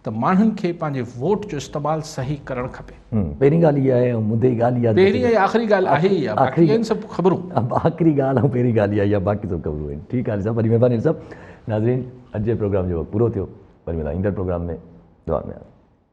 त माण्हुनि खे पंहिंजे वोट जो इस्तेमालु सही करणु खपे। पहिरीं ॻाल्हि इहा आहे ऐं मुद्दे जी ॻाल्हि इहा पहिरीं ऐं आख़िरी ॻाल्हि आहे ई आहे, बाक़ी आहिनि सभु ख़बरूं। आख़िरी ॻाल्हि ऐं पहिरीं ॻाल्हि इहा ई आहे, बाक़ी सभु ख़बरूं आहिनि। ठीकु आहे साहब, वरी महिरबानी साहब। नाज़रीन, अॼु जे प्रोग्राम जो वक़्तु पूरो थियो, वरी मिलां ईंदड़ प्रोग्राम में। दुआ में।